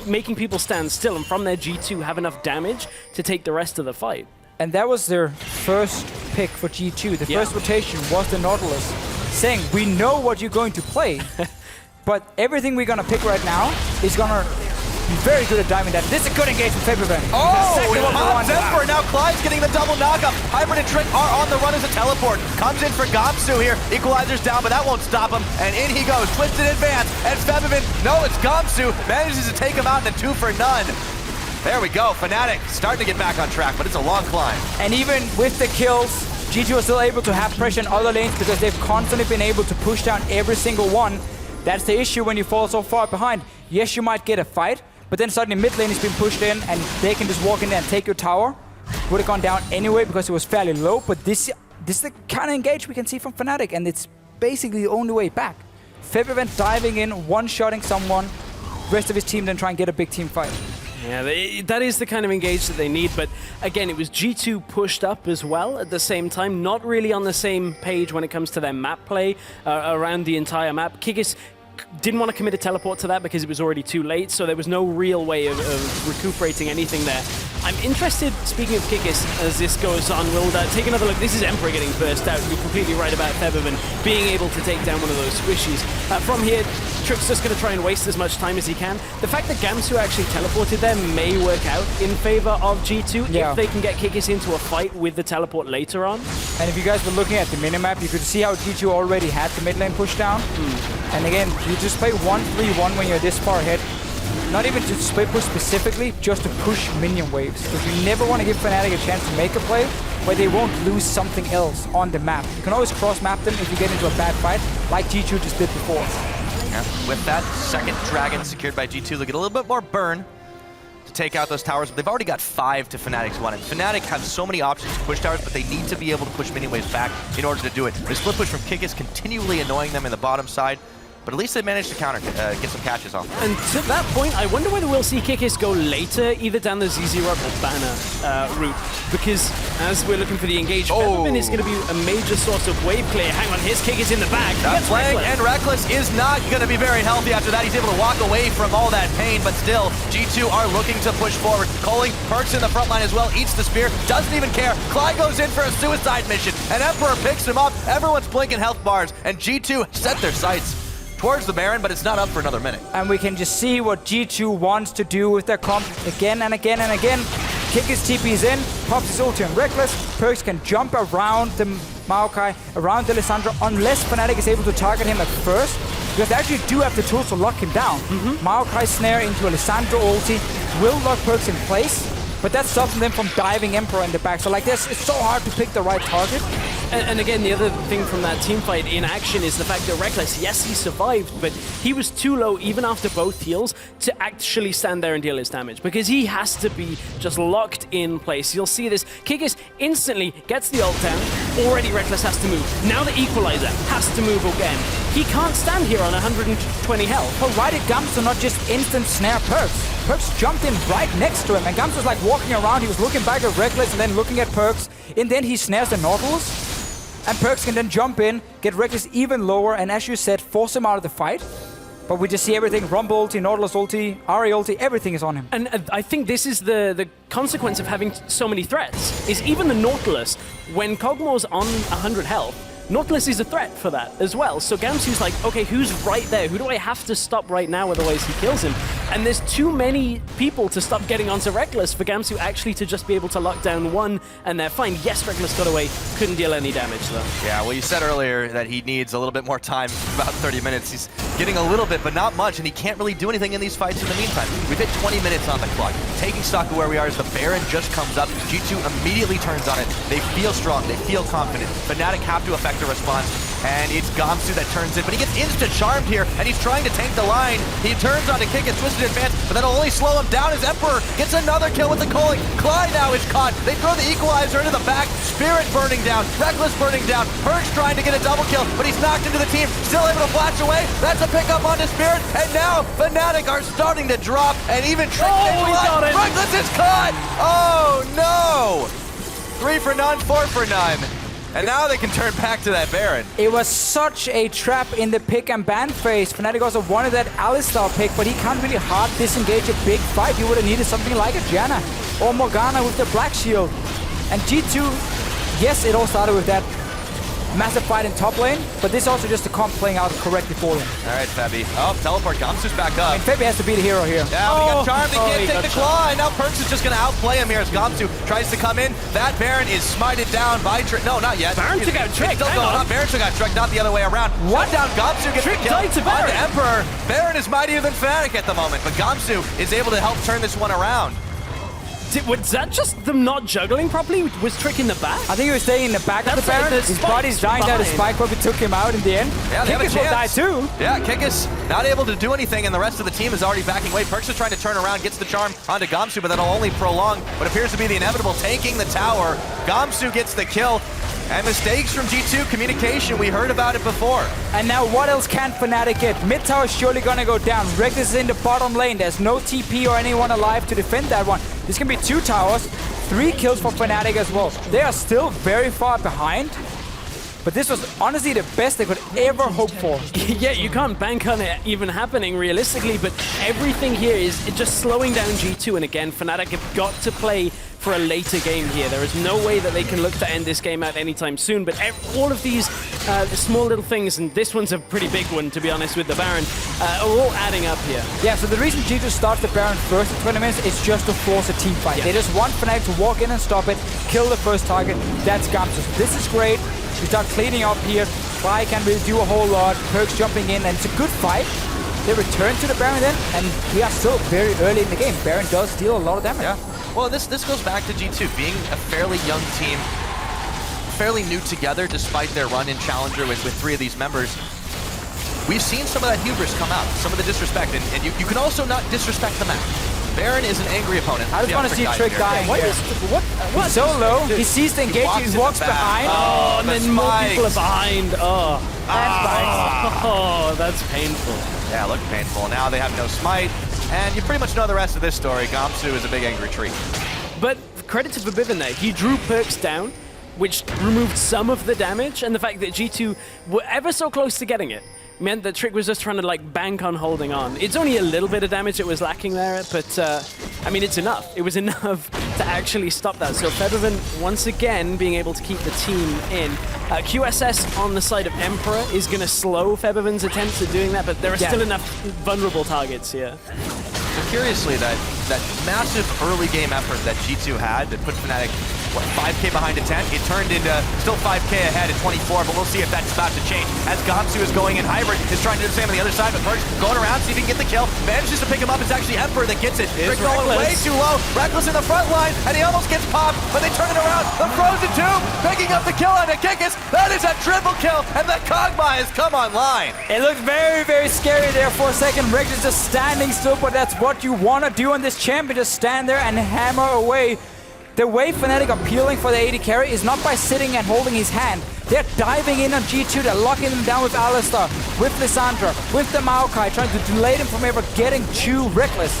making people stand still, and from there G2 have enough damage to take the rest of the fight. And that was their first pick for G2. The first rotation was the Nautilus, saying, we know what you're going to play. But everything we're going to pick right now is going to be very good at diving that. This is a good engagement, Febiven. Oh, he pops Emperor. Now Clyde's getting the double knockup. Hybrid and Trick are on the run as a teleport. Comes in for Gamsu here. Equalizer's down, but that won't stop him. And in he goes. Twisted advance. And Febiven, no, it's Gamsu, manages to take him out in a 2 for none. There we go. Fnatic starting to get back on track, but it's a long climb. And even with the kills, G2 are still able to have pressure in other lanes because they've constantly been able to push down every single one. That's the issue when you fall so far behind. Yes, you might get a fight, but then suddenly mid lane is being pushed in and they can just walk in there and take your tower. Would have gone down anyway because it was fairly low, but this is the kind of engage we can see from Fnatic, and it's basically the only way back. Febiven diving in, one-shotting someone, rest of his team then try and get a big team fight. Yeah, that is the kind of engage that they need, but again, it was G2 pushed up as well at the same time, not really on the same page when it comes to their map play around the entire map. Kikis didn't want to commit a teleport to that because it was already too late, so there was no real way of recuperating anything there. I'm interested, speaking of Kikis, as this goes on, we'll take another look. This is Emperor getting burst out. You're completely right about Febiven being able to take down one of those squishies. From here, Trick's just going to try and waste as much time as he can. The fact that Gamsu actually teleported there may work out in favor of G2 if they can get Kikis into a fight with the teleport later on. And if you guys were looking at the minimap, you could see how G2 already had the mid lane push down. And again, you just play 1-3-1 when you're this far ahead. Not even to split push specifically, just to push minion waves. Because you never want to give Fnatic a chance to make a play where they won't lose something else on the map. You can always cross-map them if you get into a bad fight, like G2 just did before. Yeah. With that second dragon secured by G2, they'll get a little bit more burn to take out those towers, but they've already got 5 to Fnatic's 1. And Fnatic have so many options to push towers, but they need to be able to push minion waves back in order to do it. The split push from Kikis continually annoying them in the bottom side. but at least they managed to get some catches off. And to that point, I wonder whether we'll see Kikis go later, either down the ZZ Rock or Banner route, because as we're looking for the engage, Featherman is going to be a major source of wave clear. Hang on, here's Kikis in the back. That's playing, and Reckless is not going to be very healthy after that. He's able to walk away from all that pain, but still, G2 are looking to push forward. Coley perks in the front line as well, eats the spear, doesn't even care. Clyde goes in for a suicide mission, and Emperor picks him up. Everyone's blinking health bars, and G2 set their sights towards the Baron, but it's not up for another minute. And we can just see what G2 wants to do with their comp again and again and again. Kikis TP's in, pops his ulti on Reckless. Perks can jump around the Maokai, around the Lissandra, unless Fnatic is able to target him at first. Because they actually do have the tools to lock him down. Maokai snare into a Lissandra ulti will lock Perks in place, but that stops them from diving Emperor in the back. So like this, it's so hard to pick the right target. And again, the other thing from that teamfight in action is the fact that Reckless, yes, he survived, but he was too low even after both heals to actually stand there and deal his damage, because he has to be just locked in place. You'll see this. Kikis instantly gets the ult down. Already Reckless has to move. Now the Equalizer has to move again. He can't stand here on 120 health. But why did Gamsu not just instant snare Perks? Perks jumped in right next to him, and Gamsu was like walking around. He was looking back at Reckless and then looking at Perks. And then he snares the Nautilus. And Perks can then jump in, get Reckless even lower, and as you said, force him out of the fight. But we just see everything, Rumble ulti, Nautilus ulti, Ari ulti, everything is on him. And I think this is the consequence of having so many threats, is even the Nautilus, when Kog'Maw's on 100 health, Nautilus is a threat for that as well. So Gamsu's like, okay, who's right there? Who do I have to stop right now, otherwise he kills him? And there's too many people to stop getting onto Reckless for Gamsu actually to just be able to lock down one, and they're fine. Yes, Reckless got away, couldn't deal any damage though. Yeah, well, you said earlier that he needs a little bit more time, about 30 minutes. He's getting a little bit, but not much, and he can't really do anything in these fights in the meantime. We've hit 20 minutes on the clock. Taking stock of where we are as the Baron just comes up. G2 immediately turns on it. They feel strong, they feel confident. Fnatic have to affect the response, and it's Gamsu that turns in, but he gets insta-charmed here, and he's trying to tank the line. He turns on to kick it, twisted advance, but that'll only slow him down as Emperor gets another kill with the calling. Clyde now is caught. They throw the Equalizer into the back. Spirit burning down, Reckless burning down. Perks trying to get a double kill, but he's knocked into the team. Still able to flash away. That's a pickup onto Spirit, and now Fnatic are starting to drop, and even Trick got it. Reckless is caught! Oh no! 3 for none, 4 for none. And now they can turn back to that Baron. It was such a trap in the pick and ban phase. Fnatic also wanted that Alistar pick, but he can't really hard disengage a big fight. You would have needed something like a Janna or Morgana with the Black Shield. And G2, yes, it all started with that massive fight in top lane, but this also just the comp playing out correctly for him. All right, Febby. Oh, teleport. Gamsu's back up. And Febby has to be the hero here. Yeah, but he got charmed. He can't take the claw, and now Perks is just going to outplay him here as Gamsu tries to come in. That Baron is smited down by Trick. No, not yet. Baron took out Trick. Still going on. Baron took out Trick, not the other way around. What? Shut down Gamsu gets Trick the kill died to Baron. on the Emperor. Baron is mightier than Fnatic at the moment, but Gamsu is able to help turn this one around. Was that just them not juggling properly? Was Trick in the back? I think he was staying in the back of the Baron. His body's dying down. The spike probably took him out in the end. Yeah, they have a Kikis will die chance. too. Yeah, Kikis not able to do anything, and the rest of the team is already backing away. Perks is trying to turn around, gets the charm onto Gamsu, but that'll only prolong what appears to be the inevitable, taking the tower. Gamsu gets the kill. And mistakes from G2 communication, we heard about it before. And now what else can Fnatic get? Mid tower is surely gonna go down. Reckless is in the bottom lane. There's no TP or anyone alive to defend that one. This can be 2 towers, 3 kills for Fnatic as well. They are still very far behind. But this was honestly the best they could ever hope for. Yeah, you can't bank on it even happening realistically, but everything here is just slowing down G2. And again, Fnatic have got to play for a later game here. There is no way that they can look to end this game out anytime soon, but all of these small little things, and this one's a pretty big one, to be honest, with the Baron, are all adding up here. Yeah, so the reason G2 starts the Baron first in 20 minutes is just to force a team fight. Yeah. They just want Fnatic to walk in and stop it, kill the first target. That's Gamsu. So this is great. We start cleaning up here. Fly can't really do a whole lot. Perks jumping in, and it's a good fight. They return to the Baron then, and we are still very early in the game. Baron does deal a lot of damage. Yeah. Well, this goes back to G2 being a fairly young team, fairly new together despite their run in Challenger with 3 of these members. We've seen some of that hubris come out, some of the disrespect, and you can also not disrespect the map. Baron is an angry opponent. I just want to see Trick dying here. What? He's so low. He sees the engagement, he walks behind. Oh, no. then more spikes. people are behind. Oh, That's oh, that's painful. Yeah, look painful. Now they have no smite, and you pretty much know the rest of this story. Gamsu is a big angry tree. But credit to Verbivin there. He drew Perks down, which removed some of the damage, and the fact that G2 were ever so close to getting it meant that Trick was just trying to like bank on holding on. It's only a little bit of damage that was lacking there, but I mean, it's enough. It was enough to actually stop that. So Verbivin once again being able to keep the team in. QSS on the side of Emperor is going to slow Verbivin's attempts at doing that, but there are still enough vulnerable targets here. So curiously, that massive early game effort that G2 had that put Fnatic, what, 5K behind a 10, it turned into still 5K ahead at 24, but we'll see if that's about to change. As Gamsu is going in hybrid, is trying to do the same on the other side, but Perks going around, see if he can get the kill. Manages to pick him up, it's actually Emperor that gets it. Rick going way too low, Reckless in the front line, and he almost gets popped, but they turn it around. The Frozen Tomb picking up the kill on Akikis. That is a triple kill, and the Kog'Maw has come online. It looked very, very scary there for a second. Rex is just standing still, but that's what you want to do on this champion. Just stand there and hammer away. The way Fnatic are peeling for the AD carry is not by sitting and holding his hand. They're diving in on G2, they're locking them down with Alistar, with Lissandra, with the Maokai, trying to delay them from ever getting too reckless.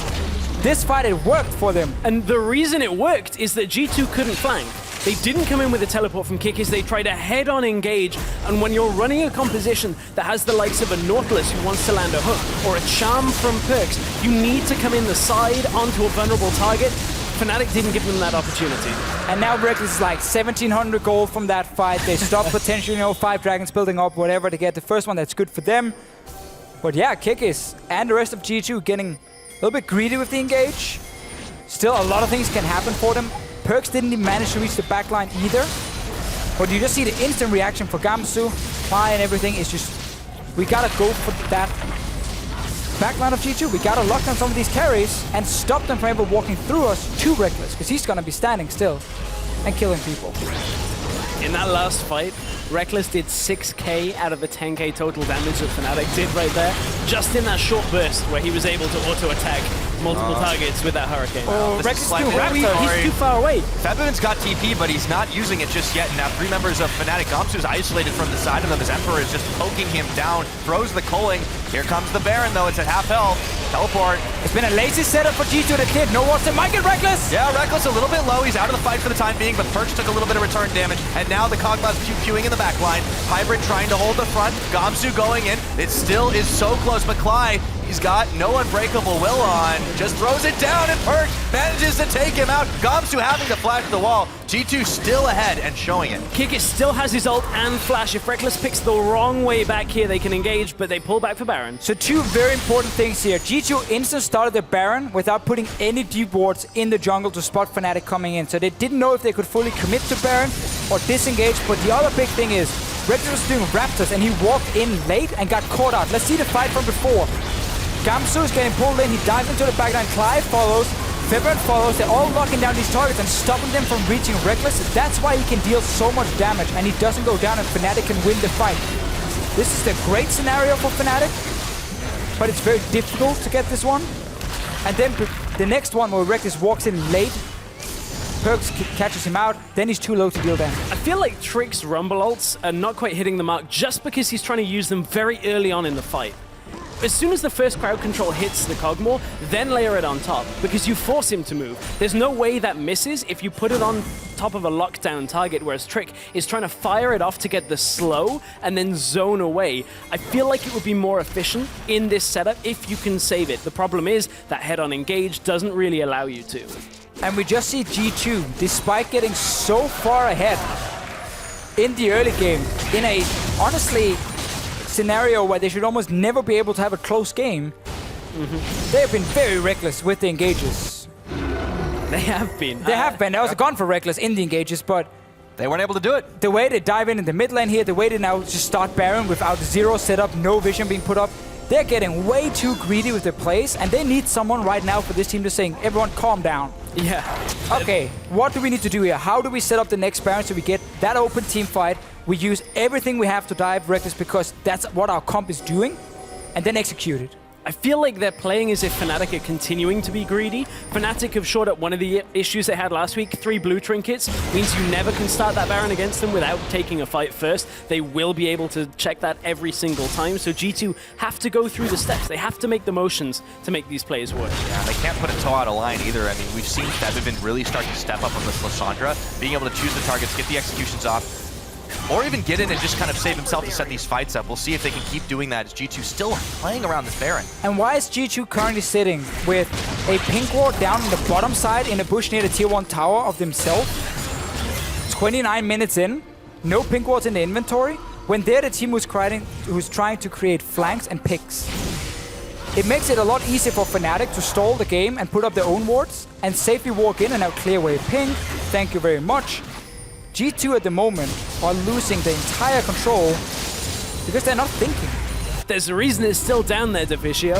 This fight, it worked for them. And the reason it worked is that G2 couldn't flank. They didn't come in with a teleport from Kikis, they tried to head-on engage, and when you're running a composition that has the likes of a Nautilus who wants to land a hook, or a Charm from Perks, you need to come in the side onto a vulnerable target. Fnatic didn't give them that opportunity. And now Reckless is like 1700 gold from that fight. They stop potentially, 5 dragons building up, whatever, to get the first one. That's good for them. But yeah, Kikis and the rest of G2 getting a little bit greedy with the engage. Still, a lot of things can happen for them. Perks didn't even manage to reach the backline either. But you just see the instant reaction for Gamsu, Fly and everything. It's just, we gotta go for that backline of G2. We gotta lock down some of these carries and stop them from ever walking through us to Reckless, because he's gonna be standing still and killing people. In that last fight, Reckless did 6k out of the 10k total damage that Fnatic did right there, just in that short burst where he was able to auto-attack multiple targets with that Hurricane. Oh, Reckless too rapid, he's too far away. Verbivin's got TP, but he's not using it just yet. And now 3 members of Fnatic. Gamsu is isolated from the side of them as Emperor is just poking him down, throws the culling. Here comes the Baron, though. It's at half health. Teleport. It's been a lazy setup for G2 that kid. No what's it might get Reckless. Yeah, Reckless a little bit low. He's out of the fight for the time being, but Perks took a little bit of return damage. And now the Kog'Maw's pew-pewing in the back line. Hybrid trying to hold the front. Gamsu going in. It still is so close, but Cly, he's got no unbreakable will on. Just throws it down, and Perks manages to take him out. Gamsu having to flash the wall. G2 still ahead and showing it. Kikis still has his ult and flash. If Reckless picks the wrong way back here, they can engage, but they pull back for Baron. So 2 very important things here. G2 instant started the Baron without putting any deep wards in the jungle to spot Fnatic coming in. So they didn't know if they could fully commit to Baron or disengage. But the other big thing is, Reckless was doing Raptors and he walked in late and got caught out. Let's see the fight from before. Gamsu is getting pulled in, he dives into the backline, Clive follows, Fibber follows, they're all locking down these targets and stopping them from reaching Reckless. That's why he can deal so much damage and he doesn't go down and Fnatic can win the fight. This is the great scenario for Fnatic, but it's very difficult to get this one. And then the next one where Reckless walks in late, Perks catches him out, then he's too low to deal damage. I feel like Trick's Rumble ults are not quite hitting the mark just because he's trying to use them very early on in the fight. As soon as the first crowd control hits the Kog'Maw, then layer it on top, because you force him to move. There's no way that misses if you put it on top of a lockdown target, whereas Trick is trying to fire it off to get the slow and then zone away. I feel like it would be more efficient in this setup if you can save it. The problem is that head-on engage doesn't really allow you to. And we just see G2, despite getting so far ahead in the early game, in a, honestly, scenario where they should almost never be able to have a close game, they have been very reckless with the engages. They have been. They have been. That was a gun for reckless in the engages, but they weren't able to do it. The way they dive in the mid lane here, the way they now just start Baron without zero setup, no vision being put up, they're getting way too greedy with their plays, and they need someone right now for this team to saying, everyone calm down. Yeah. Okay, what do we need to do here? How do we set up the next Baron so we get that open team fight? We use everything we have to dive Reckless because that's what our comp is doing, and then execute it. I feel like they're playing as if Fnatic are continuing to be greedy. Fnatic have shored up one of the issues they had last week. 3 blue trinkets means you never can start that Baron against them without taking a fight first. They will be able to check that every single time. So G2 have to go through the steps. They have to make the motions to make these plays work. Yeah, they can't put a toe out of line either. I mean, we've seen Fevivin really start to step up on this Lissandra, being able to choose the targets, get the executions off, or even get in and just kind of save himself to set these fights up. We'll see if they can keep doing that as G2 still playing around this Baron. And why is G2 currently sitting with a pink ward down on the bottom side in a bush near the tier 1 tower of themselves? 29 minutes in, no pink wards in the inventory, when they're the team who's trying to create flanks and picks. It makes it a lot easier for Fnatic to stall the game and put up their own wards and safely walk in and now clear away pink. Thank you very much. G2 at the moment are losing the entire control because they're not thinking. There's a reason it's still down there, Deficio.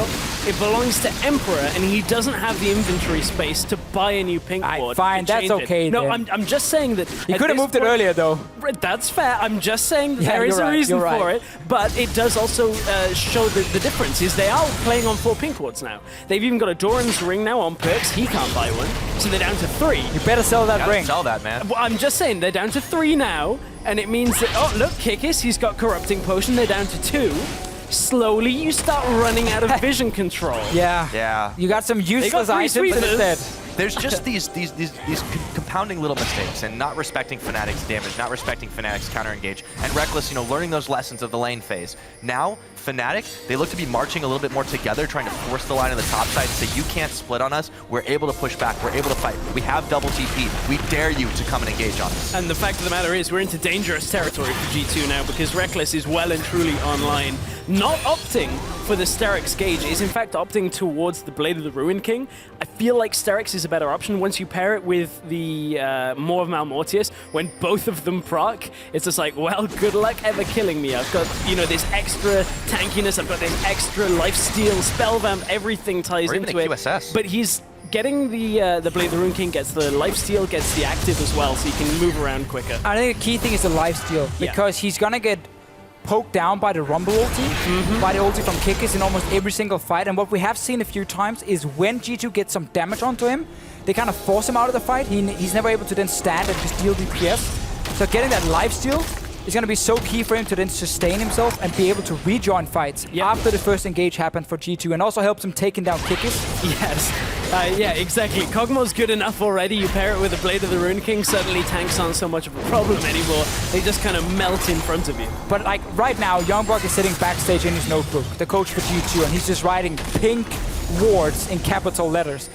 It belongs to Emperor, and he doesn't have the inventory space to buy a new pink ward. Fine, that's okay. No, then. I'm just saying that... You could have moved it earlier, though. That's fair. I'm just saying that Yeah, there is a reason right. for it, but it does also show the difference is they are playing on 4 pink wards now. They've even got a Doran's ring now on perks. He can't buy one, so they're down to 3. You better sell that ring. Sell that, man. Well, I'm just saying they're down to 3 now, and it means that, oh, look, Kikis, he's got Corrupting Potion. They're down to 2. Slowly, you start running out of vision control. Yeah. You got some useless got 3 items sweepers. instead. There's just these compounding little mistakes and not respecting Fnatic's damage, not respecting Fnatic's counter-engage, and Reckless, learning those lessons of the lane phase. Now, Fnatic, they look to be marching a little bit more together, trying to force the line on the top side and say, you can't split on us, we're able to push back, we're able to fight, we have double TP, we dare you to come and engage on us. And the fact of the matter is, we're into dangerous territory for G2 now because Reckless is well and truly online. Not opting for the Sterix Gauge, is in fact opting towards the Blade of the Ruin King. I feel like Sterix is a better option once you pair it with the Maw of Malmortius. When both of them proc, it's just like, well, good luck ever killing me. I've got, this extra tankiness, I've got this extra lifesteal, spellvamp, everything ties or even into a it. QSS. But he's getting the Blade of the Ruin King, gets the lifesteal, gets the active as well, so you can move around quicker. I think the key thing is the lifesteal, because he's gonna get poked down by the Rumble ulti, by the ulti from Kikis in almost every single fight. And what we have seen a few times is when G2 gets some damage onto him, they kind of force him out of the fight. He's never able to then stand and just deal DPS. So getting that lifesteal is going to be so key for him to then sustain himself and be able to rejoin fights after the first engage happened for G2, and also helps him taking down Kikis. Yes. Yeah, exactly. Kog'Maw's good enough already. You pair it with the Blade of the Ruin King, suddenly tanks aren't so much of a problem anymore. They just kind of melt in front of you. But like right now, Youngbuck is sitting backstage in his notebook, the coach for G2, and he's just writing pink wards in capital letters.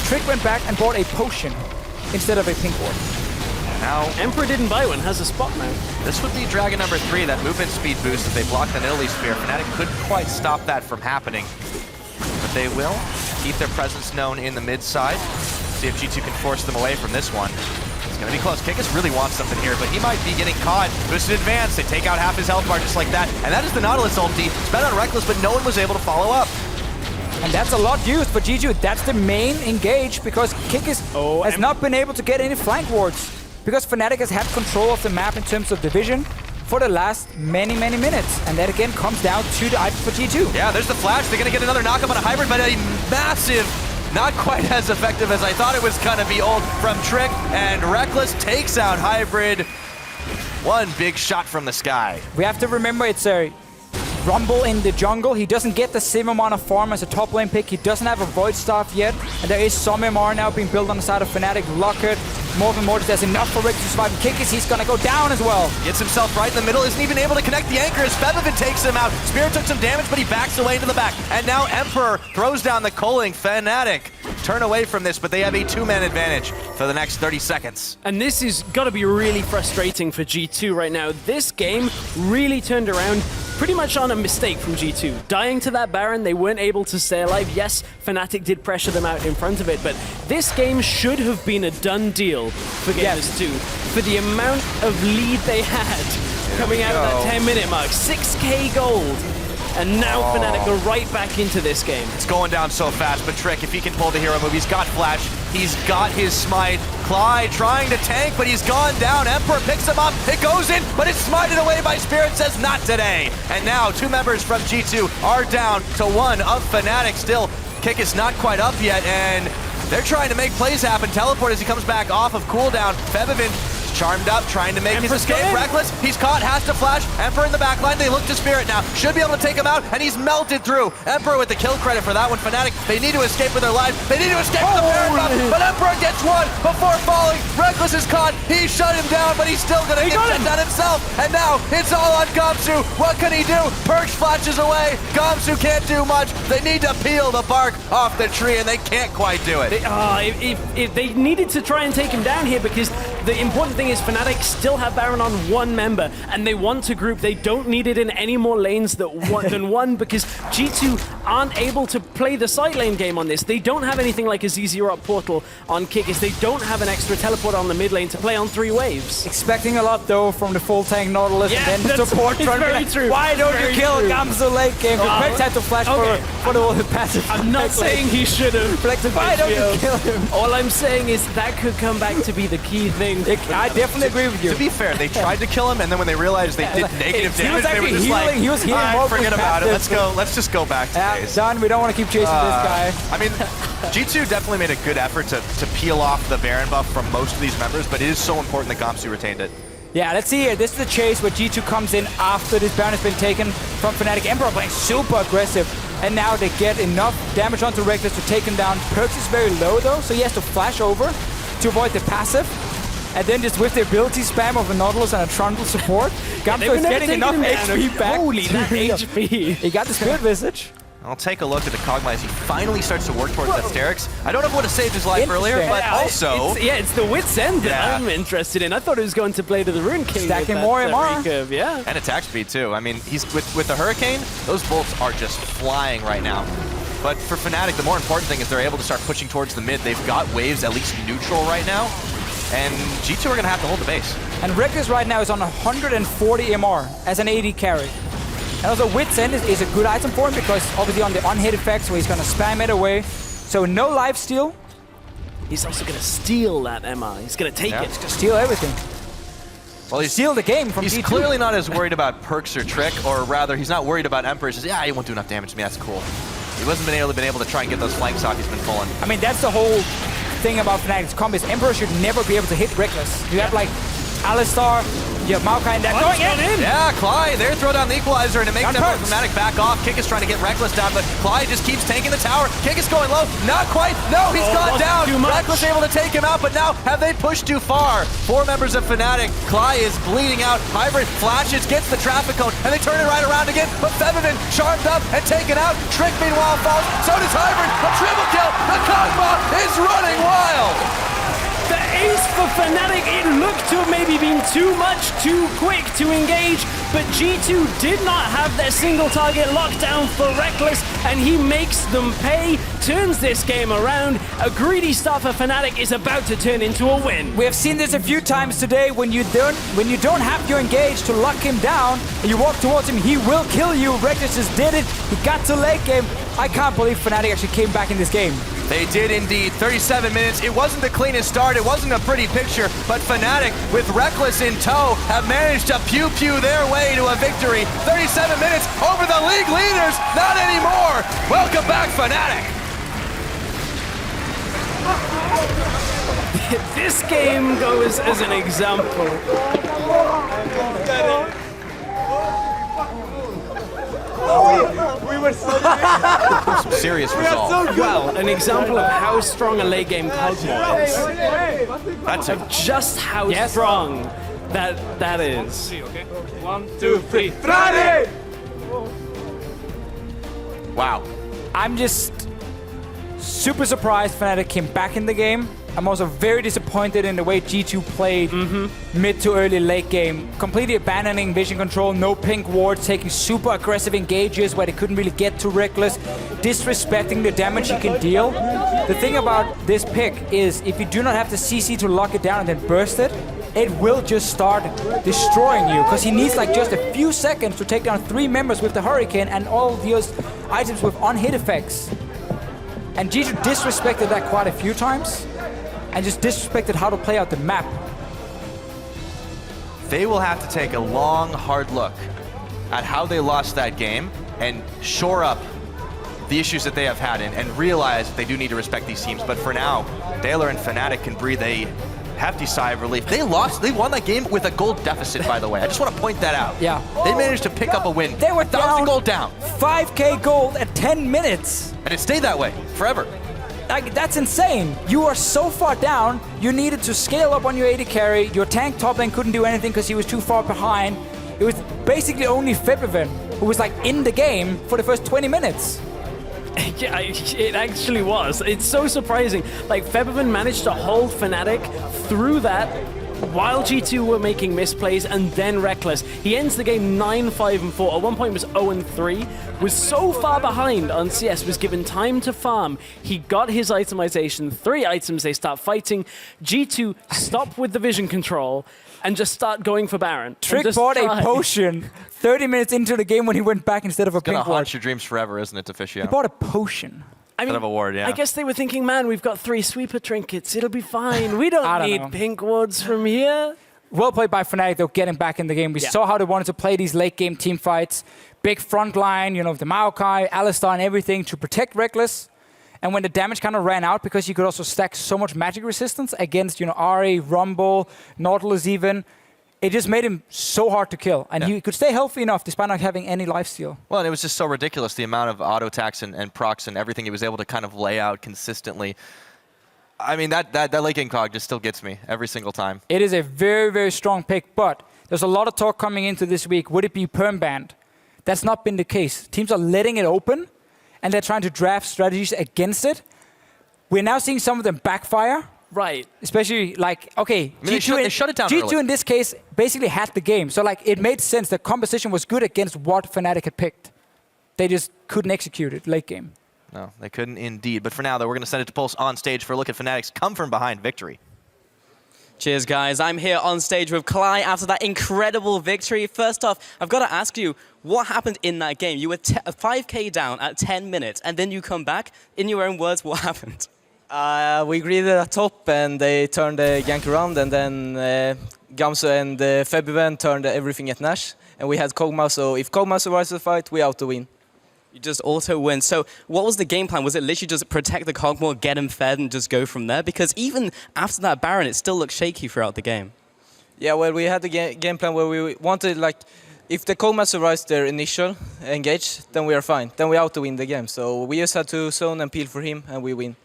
Trick went back and bought a potion instead of a pink ward. Now, Emperor didn't buy one, has a spot now. this would be Dragon number 3, that movement speed boost. If they block the Nidalee Spear, Fnatic couldn't quite stop that from happening. But they will keep their presence known in the mid side. See if G2 can force them away from this one. It's going to be close. Kikis really wants something here, but he might be getting caught. Boosted advance. They take out half his health bar just like that. And that is the Nautilus ulti. It's been on Reckless, but no one was able to follow up. And that's a lot used for G2. That's the main engage because Kikis has not been able to get any flank wards. Because Fnatic has had control of the map in terms of division for the last many minutes. And that again comes down to the items for G2. Yeah, there's the flash. They're going to get another knockup on a hybrid, but a massive, not quite as effective as I thought it was going to be old from Trick. And Reckless takes out hybrid. One big shot from the sky. We have to remember it's a Rumble in the jungle. He doesn't get the same amount of farm as a top lane pick. He doesn't have a Void Staff yet. And there is some MR now being built on the side of Fnatic. FLICKR, more than Mortis. There's enough for Rick to survive. Kikis, he's going to go down as well. Gets himself right in the middle. Isn't even able to connect the anchor as Fevivin takes him out. Spirit took some damage, but he backs away into the back. And now Emperor throws down the culling. Fnatic turn away from this, but they have a 2-man advantage for the next 30 seconds. And this is got to be really frustrating for G2 right now. This game really turned around pretty much on a mistake from G2. Dying to that Baron, they weren't able to stay alive. Yes, Fnatic did pressure them out in front of it, but this game should have been a done deal for Gamers 2. For the amount of lead they had coming out of that 10-minute mark. 6k gold. And now Fnatic go right back into this game. It's going down so fast, but Trick, if he can pull the hero move, he's got flash, he's got his smite. Clyde trying to tank, but he's gone down. Emperor picks him up. It goes in, but it's smited away by Spirit, says not today. And now 2 members from G2 are down to 1 of Fnatic. Still, Kick is not quite up yet, and they're trying to make plays happen. Teleport as he comes back off of cooldown. Fevivin charmed up, trying to make his escape. Reckless, he's caught, has to flash. Emperor in the back line, they look to Spirit now. Should be able to take him out, and he's melted through. Emperor with the kill credit for that one. Fnatic, they need to escape with their lives. They need to escape with the Baron buff, but Emperor gets one before falling. Reckless is caught, he shut him down, but he's still gonna get shut down himself. And now, it's all on Gamsu. What can he do? Perch flashes away. Gamsu can't do much. They need to peel the bark off the tree, and they can't quite do it. If they needed to try and take him down here, because the important thing is Fnatic still have Baron on 1 member, and they want to group. They don't need it in any more lanes than one, because G2 aren't able to play the side lane game on this. They don't have anything like a Z0 portal on Kikis. They don't have an extra teleport on the mid lane to play on 3 waves. Expecting a lot though from the full tank Nautilus, Yeah, and then the support trying to be like, true. why don't you kill Gamsu late game? Quick had to flash for the passive. I'm not saying he should have. Why don't you kill him? All I'm saying is that could come back to be the key thing. I definitely agree with you. To be fair, they tried to kill him, and then when they realized they did negative damage, they were just like, he was healing "Alright, more forget with about it. passive." Let's just go back to days. Done. We don't want to keep chasing this guy. I mean, G2 definitely made a good effort to peel off the Baron buff from most of these members, but it is so important that Gamsu retained it. Yeah, let's see here. This is the chase where G2 comes in after this Baron has been taken from Fnatic. Emperor playing super aggressive, and now they get enough damage onto Reckless to take him down. Perks is very low though, so he has to flash over to avoid the passive. And then just with the ability spam of a Nautilus and a Trundle support, Gamsu is getting enough HP back. Holy, that HP. He got the Spirit Visage. I'll take a look at the Kog'Maw as he finally starts to work towards that Sterix. I don't know if it would have saved his life earlier, but also... It's the Wit's End that I'm interested in. I thought it was going to Blade of the Rune King. Stacking more MR. Recurve, yeah. And attack speed too. I mean, he's with the Hurricane, those bolts are just flying right now. But for Fnatic, the more important thing is they're able to start pushing towards the mid. They've got waves at least neutral right now. And G2 are going to have to hold the base. And Reckless right now is on 140 MR as an AD carry. And also Wit's End is a good item for him because obviously on the on-hit effects where he's going to spam it away. So no life steal. He's also going to steal that MR. He's going to take it. Just steal everything. Well, he's steal the game from He's G2. clearly not as worried about perks or trick, or rather he's not worried about Emperor. He's just, yeah, he won't do enough damage to me, that's cool. He wasn't been able to try and get those flanks off he's been pulling. I mean, that's the whole thing about Fnatic's combos. Emperor should never be able to hit Reckless. You have like Alistar, you have Maokai and that going in. Yeah, Clyde, there throw down the equalizer and it makes Fnatic back off. Kick is trying to get Reckless down, but Clyde just keeps tanking the tower. Kick is going low, not quite. No, he's gone down. Reckless able to take him out, but now have they pushed too far? 4 members of Fnatic. Clyde is bleeding out. Hybrid flashes, gets the traffic cone, and they turn it right around again. But Fevivin charmed up and taken out. Trick meanwhile falls. So does Hybrid. A triple kill. The Kog'Maw is running wild. The ace for Fnatic, it looked to have maybe been too much, too quick to engage, but G2 did not have their single target locked down for Reckless, and he makes them pay, turns this game around. A greedy start for Fnatic is about to turn into a win. We have seen this a few times today. When you don't have your engage to lock him down, and you walk towards him, he will kill you. Reckless just did it. He got to late game. I can't believe Fnatic actually came back in this game. They did indeed. 37 minutes. It wasn't the cleanest start. It wasn't a pretty picture, but Fnatic, with Reckless in tow, have managed to pew-pew their way to a victory. 37 minutes over the league leaders. Not anymore. Welcome back, Fnatic. This game goes as an example. Some serious resolve. Well, an example of how strong a late game Kog'Maw is. That's it. Just how strong that is. 1, 2, 3. Wow. I'm just super surprised Fnatic came back in the game. I'm also very disappointed in the way G2 played mid to early late game. Completely abandoning vision control, no pink wards, taking super aggressive engages where they couldn't really get to Reckless, disrespecting the damage he can deal. The thing about this pick is if you do not have the CC to lock it down and then burst it, it will just start destroying you because he needs like just a few seconds to take down 3 members with the Hurricane and all those items with on-hit effects. And G2 disrespected that quite a few times. and just disrespected how to play out the map. They will have to take a long, hard look at how they lost that game and shore up the issues that they have had and realize that they do need to respect these teams. But for now, Daler and Fnatic can breathe a hefty sigh of relief. They won that game with a gold deficit, by the way. I just want to point that out. Yeah. They managed to pick up a win. They were down 1,000 gold down. 5k gold at 10 minutes. And it stayed that way forever. Like, that's insane. You are so far down, you needed to scale up on your AD carry. Your tank top lane couldn't do anything because he was too far behind. It was basically only FlickR who was like in the game for the first 20 minutes. Yeah, it actually was. It's so surprising. Like, Febiven managed to hold Fnatic through that while G2 were making misplays, and then Reckless. He ends the game 9-5-4. At one point was 0-3. Was so far behind on CS, was given time to farm. He got his itemization. 3 items, they start fighting. G2 stop with the vision control and just start going for Baron. Trick bought a potion 30 minutes into the game when he went back instead of a pink Gonna ward. haunt your dreams forever, isn't it, Deficio? He bought a potion. I mean, Instead of a ward, yeah. I guess they were thinking, man, we've got 3 sweeper trinkets. It'll be fine. We don't need know. pink wards from here. Well played by Fnatic, though, getting back in the game. We saw how they wanted to play these late-game team fights. Big front line, you know, the Maokai, Alistar and everything to protect Reckless. And when the damage kind of ran out, because you could also stack so much magic resistance against, you know, Ahri, Rumble, Nautilus even, it just made him so hard to kill. And he could stay healthy enough despite not having any lifesteal. Well, and it was just so ridiculous, the amount of auto attacks and procs and everything he was able to kind of lay out consistently. I mean, that late game cog just still gets me every single time. It is a very, very strong pick, but there's a lot of talk coming into this week. Would it be perm banned? That's not been the case. Teams are letting it open, and they're trying to draft strategies against it. We're now seeing some of them backfire. Right. Especially like, okay, I mean, they shut it down G2 early. in this case basically had the game. So like it made sense. The composition was good against what Fnatic had picked. They just couldn't execute it late game. No, they couldn't indeed. But for now, though, we're going to send it to Pulse on stage for a look at Fnatic's come from behind victory. Cheers, guys. I'm here on stage with Cly after that incredible victory. First off, I've got to ask you, what happened in that game? You were 5k down at 10 minutes, and then you come back. In your own words, what happened? We greeded at top and they turned the gank around, and then Gamsu and Febiven turned everything at Nash, and we had Kog'Maw, so if Kog'Maw survives the fight, we auto win. You just auto win. So what was the game plan? Was it literally just protect the Kog'Maw, get him fed, and just go from there? Because even after that Baron, it still looked shaky throughout the game. Yeah, well, we had the game plan where we wanted, like, if the Kog'Maw survives their initial engage, then we are fine. Then we auto win the game. So we just had to zone and peel for him, and we win.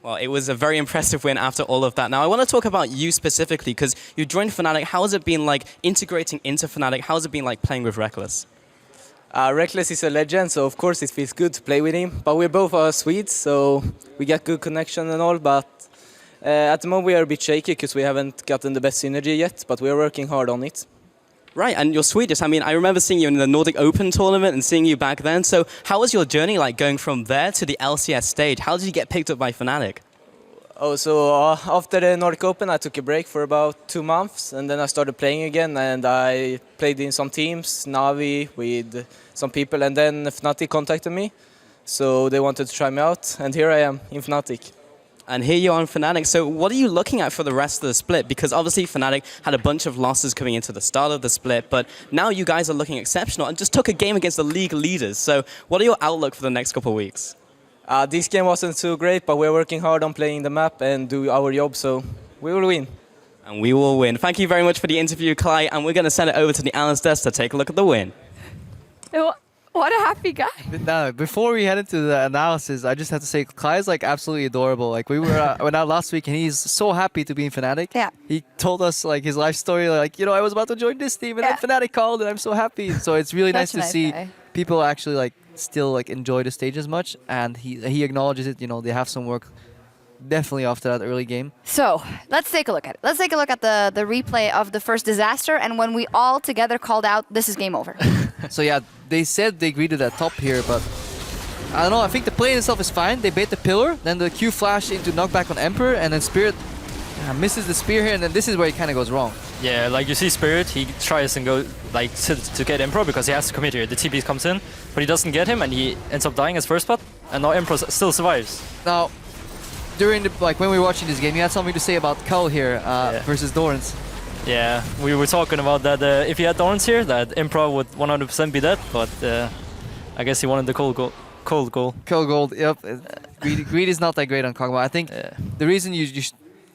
Well, it was a very impressive win after all of that. Now, I want to talk about you specifically, because you joined Fnatic. How has it been like integrating into Fnatic? How has it been like playing with Reckless? Reckless is a legend, so of course it feels good to play with him. But we're both Swedes, so we get good connection and all. But at the moment we are a bit shaky because we haven't gotten the best synergy yet, but we are working hard on it. Right, and you're Swedish. I mean, I remember seeing you in the Nordic Open tournament and seeing you back then. So how was your journey like going from there to the LCS stage? How did you get picked up by Fnatic? Oh, so after the Nordic Open I took a break for about 2 months, and then I started playing again, and I played in some teams, Navi, with some people, and then Fnatic contacted me. So they wanted to try me out, and here I am in Fnatic. And here you are in Fnatic. So what are you looking at for the rest of the split? Because obviously Fnatic had a bunch of losses coming into the start of the split, but now you guys are looking exceptional and just took a game against the league leaders. So what are your outlook for the next couple of weeks? This game wasn't so great, but we're working hard on playing the map and do our job, so we will win. And we will win. Thank you very much for the interview, Cly, and we're going to send it over to the analyst desk to take a look at the win. What a happy guy. Now, before we head into the analysis, I just have to say, Kai is like absolutely adorable. Like we went out last week, and he's so happy to be in Fnatic. Yeah. He told us like his life story, like, you know, I was about to join this team, and then Fnatic called, and I'm so happy. So it's really nice to see people actually like still like enjoy the stage as much, and he acknowledges it. You know, they have some work definitely after that early game. So let's take a look at it. Let's take a look at the replay of the first disaster, and when we all together called out, this is game over. So yeah, they said they greeted at top here, but I don't know. I think the play itself is fine. They bait the pillar, then the Q flash into knockback on Emperor, and then Spirit misses the spear here, and then this is where it kind of goes wrong. Yeah, like you see Spirit, he tries and go like to get Emperor because he has to commit here. The TP comes in, but he doesn't get him, and he ends up dying as first spot, and now Emperor still survives. Now, during the, like when we were watching this game, you had something to say about Cull here versus Dorans. Yeah, we were talking about that if he had Dorans here, that Improv would 100% be dead, but I guess he wanted the cold goal. Cold gold, yep. Greed is not that great on Kog'Maw. I think the reason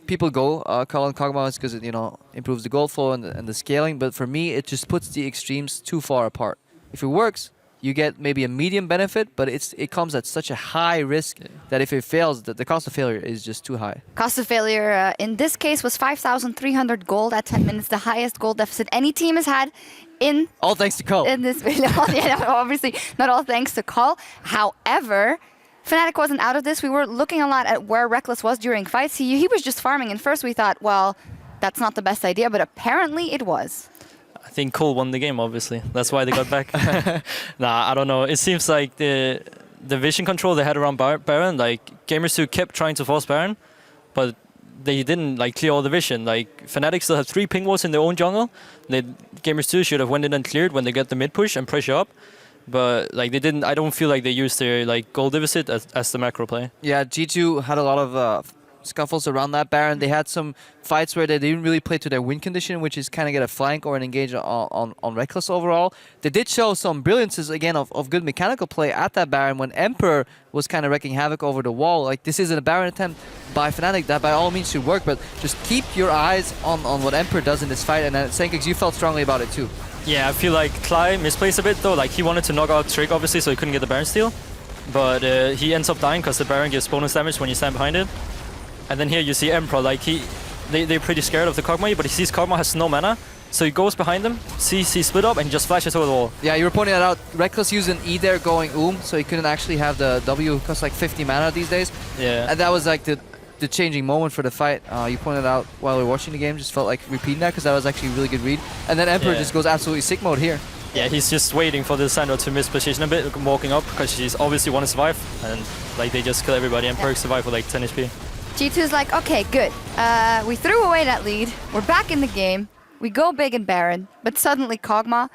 people go Cull and Kog'Maw is because it, you know, improves the gold flow and the scaling, but for me, it just puts the extremes too far apart. If it works, you get maybe a medium benefit, but it comes at such a high risk that if it fails, the cost of failure is just too high. Cost of failure in this case was 5,300 gold at 10 minutes, the highest gold deficit any team has had in... All thanks to Cull. In this video. Obviously, not all thanks to Cull. However, Fnatic wasn't out of this. We were looking a lot at where Reckless was during fights. He was just farming, and first we thought, well, that's not the best idea, but apparently it was. I think Cole won the game, obviously. That's why they got back. Nah, I don't know. It seems like the vision control they had around Baron, like Gamers 2 kept trying to force Baron, but they didn't like clear all the vision. Like Fnatic still have 3 ping wards in their own jungle. Gamers 2 should have went in and cleared when they got the mid push and pressure up. But like they didn't. I don't feel like they used their like gold deficit as the macro play. Yeah, G2 had a lot of scuffles around that Baron. They had some fights where they didn't really play to their win condition, which is kind of get a flank or an engage on Reckless overall. They did show some brilliances again of good mechanical play at that Baron when Emperor was kind of wreaking havoc over the wall. Like this isn't a Baron attempt by Fnatic that by all means should work, but just keep your eyes on what Emperor does in this fight. And Senkix, you felt strongly about it too. Yeah, I feel like Cly misplaced a bit though. Like he wanted to knock out Trick obviously, so he couldn't get the Baron steal, but he ends up dying because the Baron gives bonus damage when you stand behind it. And then here you see Emperor, like they're pretty scared of the Kog'Maw, but he sees Kog'Maw has no mana, so he goes behind them, sees he split up, and he just flashes over the wall. Yeah, you were pointing that out. Reckless used an E there going so he couldn't actually have the W, cost like 50 mana these days. Yeah. And that was like the changing moment for the fight. You pointed out while we were watching the game, just felt like repeating that because that was actually a really good read. And then Emperor just goes absolutely sick mode here. Yeah, he's just waiting for the Sandra to misposition a bit, walking up, because she's obviously want to survive, and like they just kill everybody, and Perk survive with like 10 HP. G2's like, okay, good. We threw away that lead. We're back in the game. We go big in Baron, but suddenly Kog'Maw.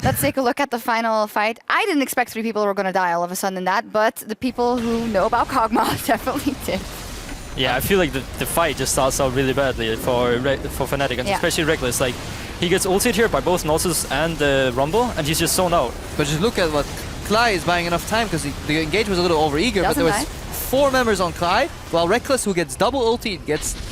Let's take a look at the final fight. I didn't expect 3 people were going to die all of a sudden in that, but the people who know about Kog'Maw definitely did. Yeah, I feel like the fight just starts out really badly for Fnatic, and especially Reckless. Like, he gets ulted here by both Nautilus and Rumble, and he's just zoned out. But just look at what Cly is buying enough time, because the engage was a little over-eager, but there was 4 members on Cly, while Reckless, who gets double ulti,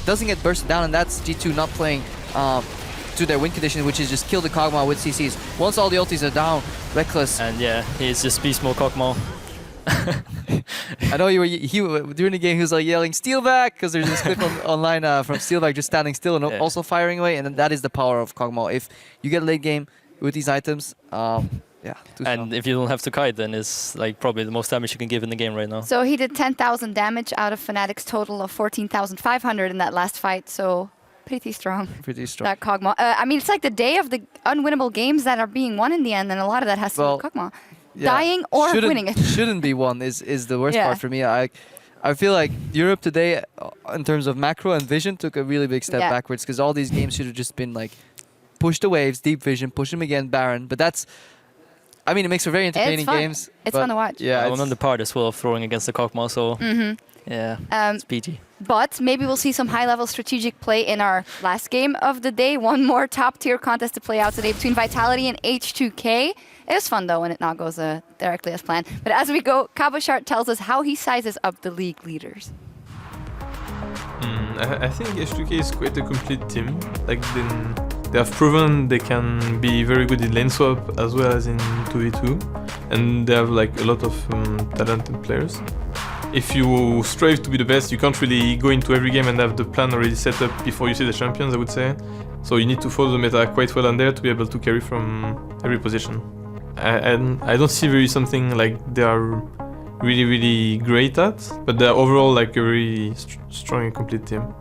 doesn't get bursted down, and that's G2 not playing to their win condition, which is just kill the Kog'Maw with CCs. Once all the ultis are down, Reckless... And yeah, he's just beast mode Kog'Maw. I know during the game he was like yelling "Steal back" because there's this clip online from Steelback just standing still and also firing away, and that is the power of Kog'Maw. If you get late game with these items, and if you don't have to kite, then it's like probably the most damage you can give in the game right now. So he did 10,000 damage out of Fnatic's total of 14,500 in that last fight, so pretty strong. Pretty strong. That Kog'Maw. I mean, it's like the day of the unwinnable games that are being won in the end, and a lot of that has to do with Kog'Maw. Dying or winning it. Shouldn't be one is the worst part for me. I feel like Europe today, in terms of macro and vision, took a really big step backwards, because all these games should have just been like, push the waves, deep vision, push them again, Baron. But that's, I mean, it makes for very entertaining games. It's fun to watch. Yeah, I'm on the part as well of throwing against the Kog'Maw, so yeah, it's PG. But maybe we'll see some high-level strategic play in our last game of the day. One more top-tier contest to play out today between Vitality and H2K. It was fun, though, when it not goes directly as planned. But as we go, Kaboshart tells us how he sizes up the league leaders. I think H2K is quite a complete team. Like they have proven they can be very good in lane swap as well as in 2v2, and they have like a lot of talented players. If you strive to be the best, you can't really go into every game and have the plan already set up before you see the champions, I would say. So you need to follow the meta quite well on there to be able to carry from every position. And I don't see really something like they are really great at, but they're overall like a very strong and complete team.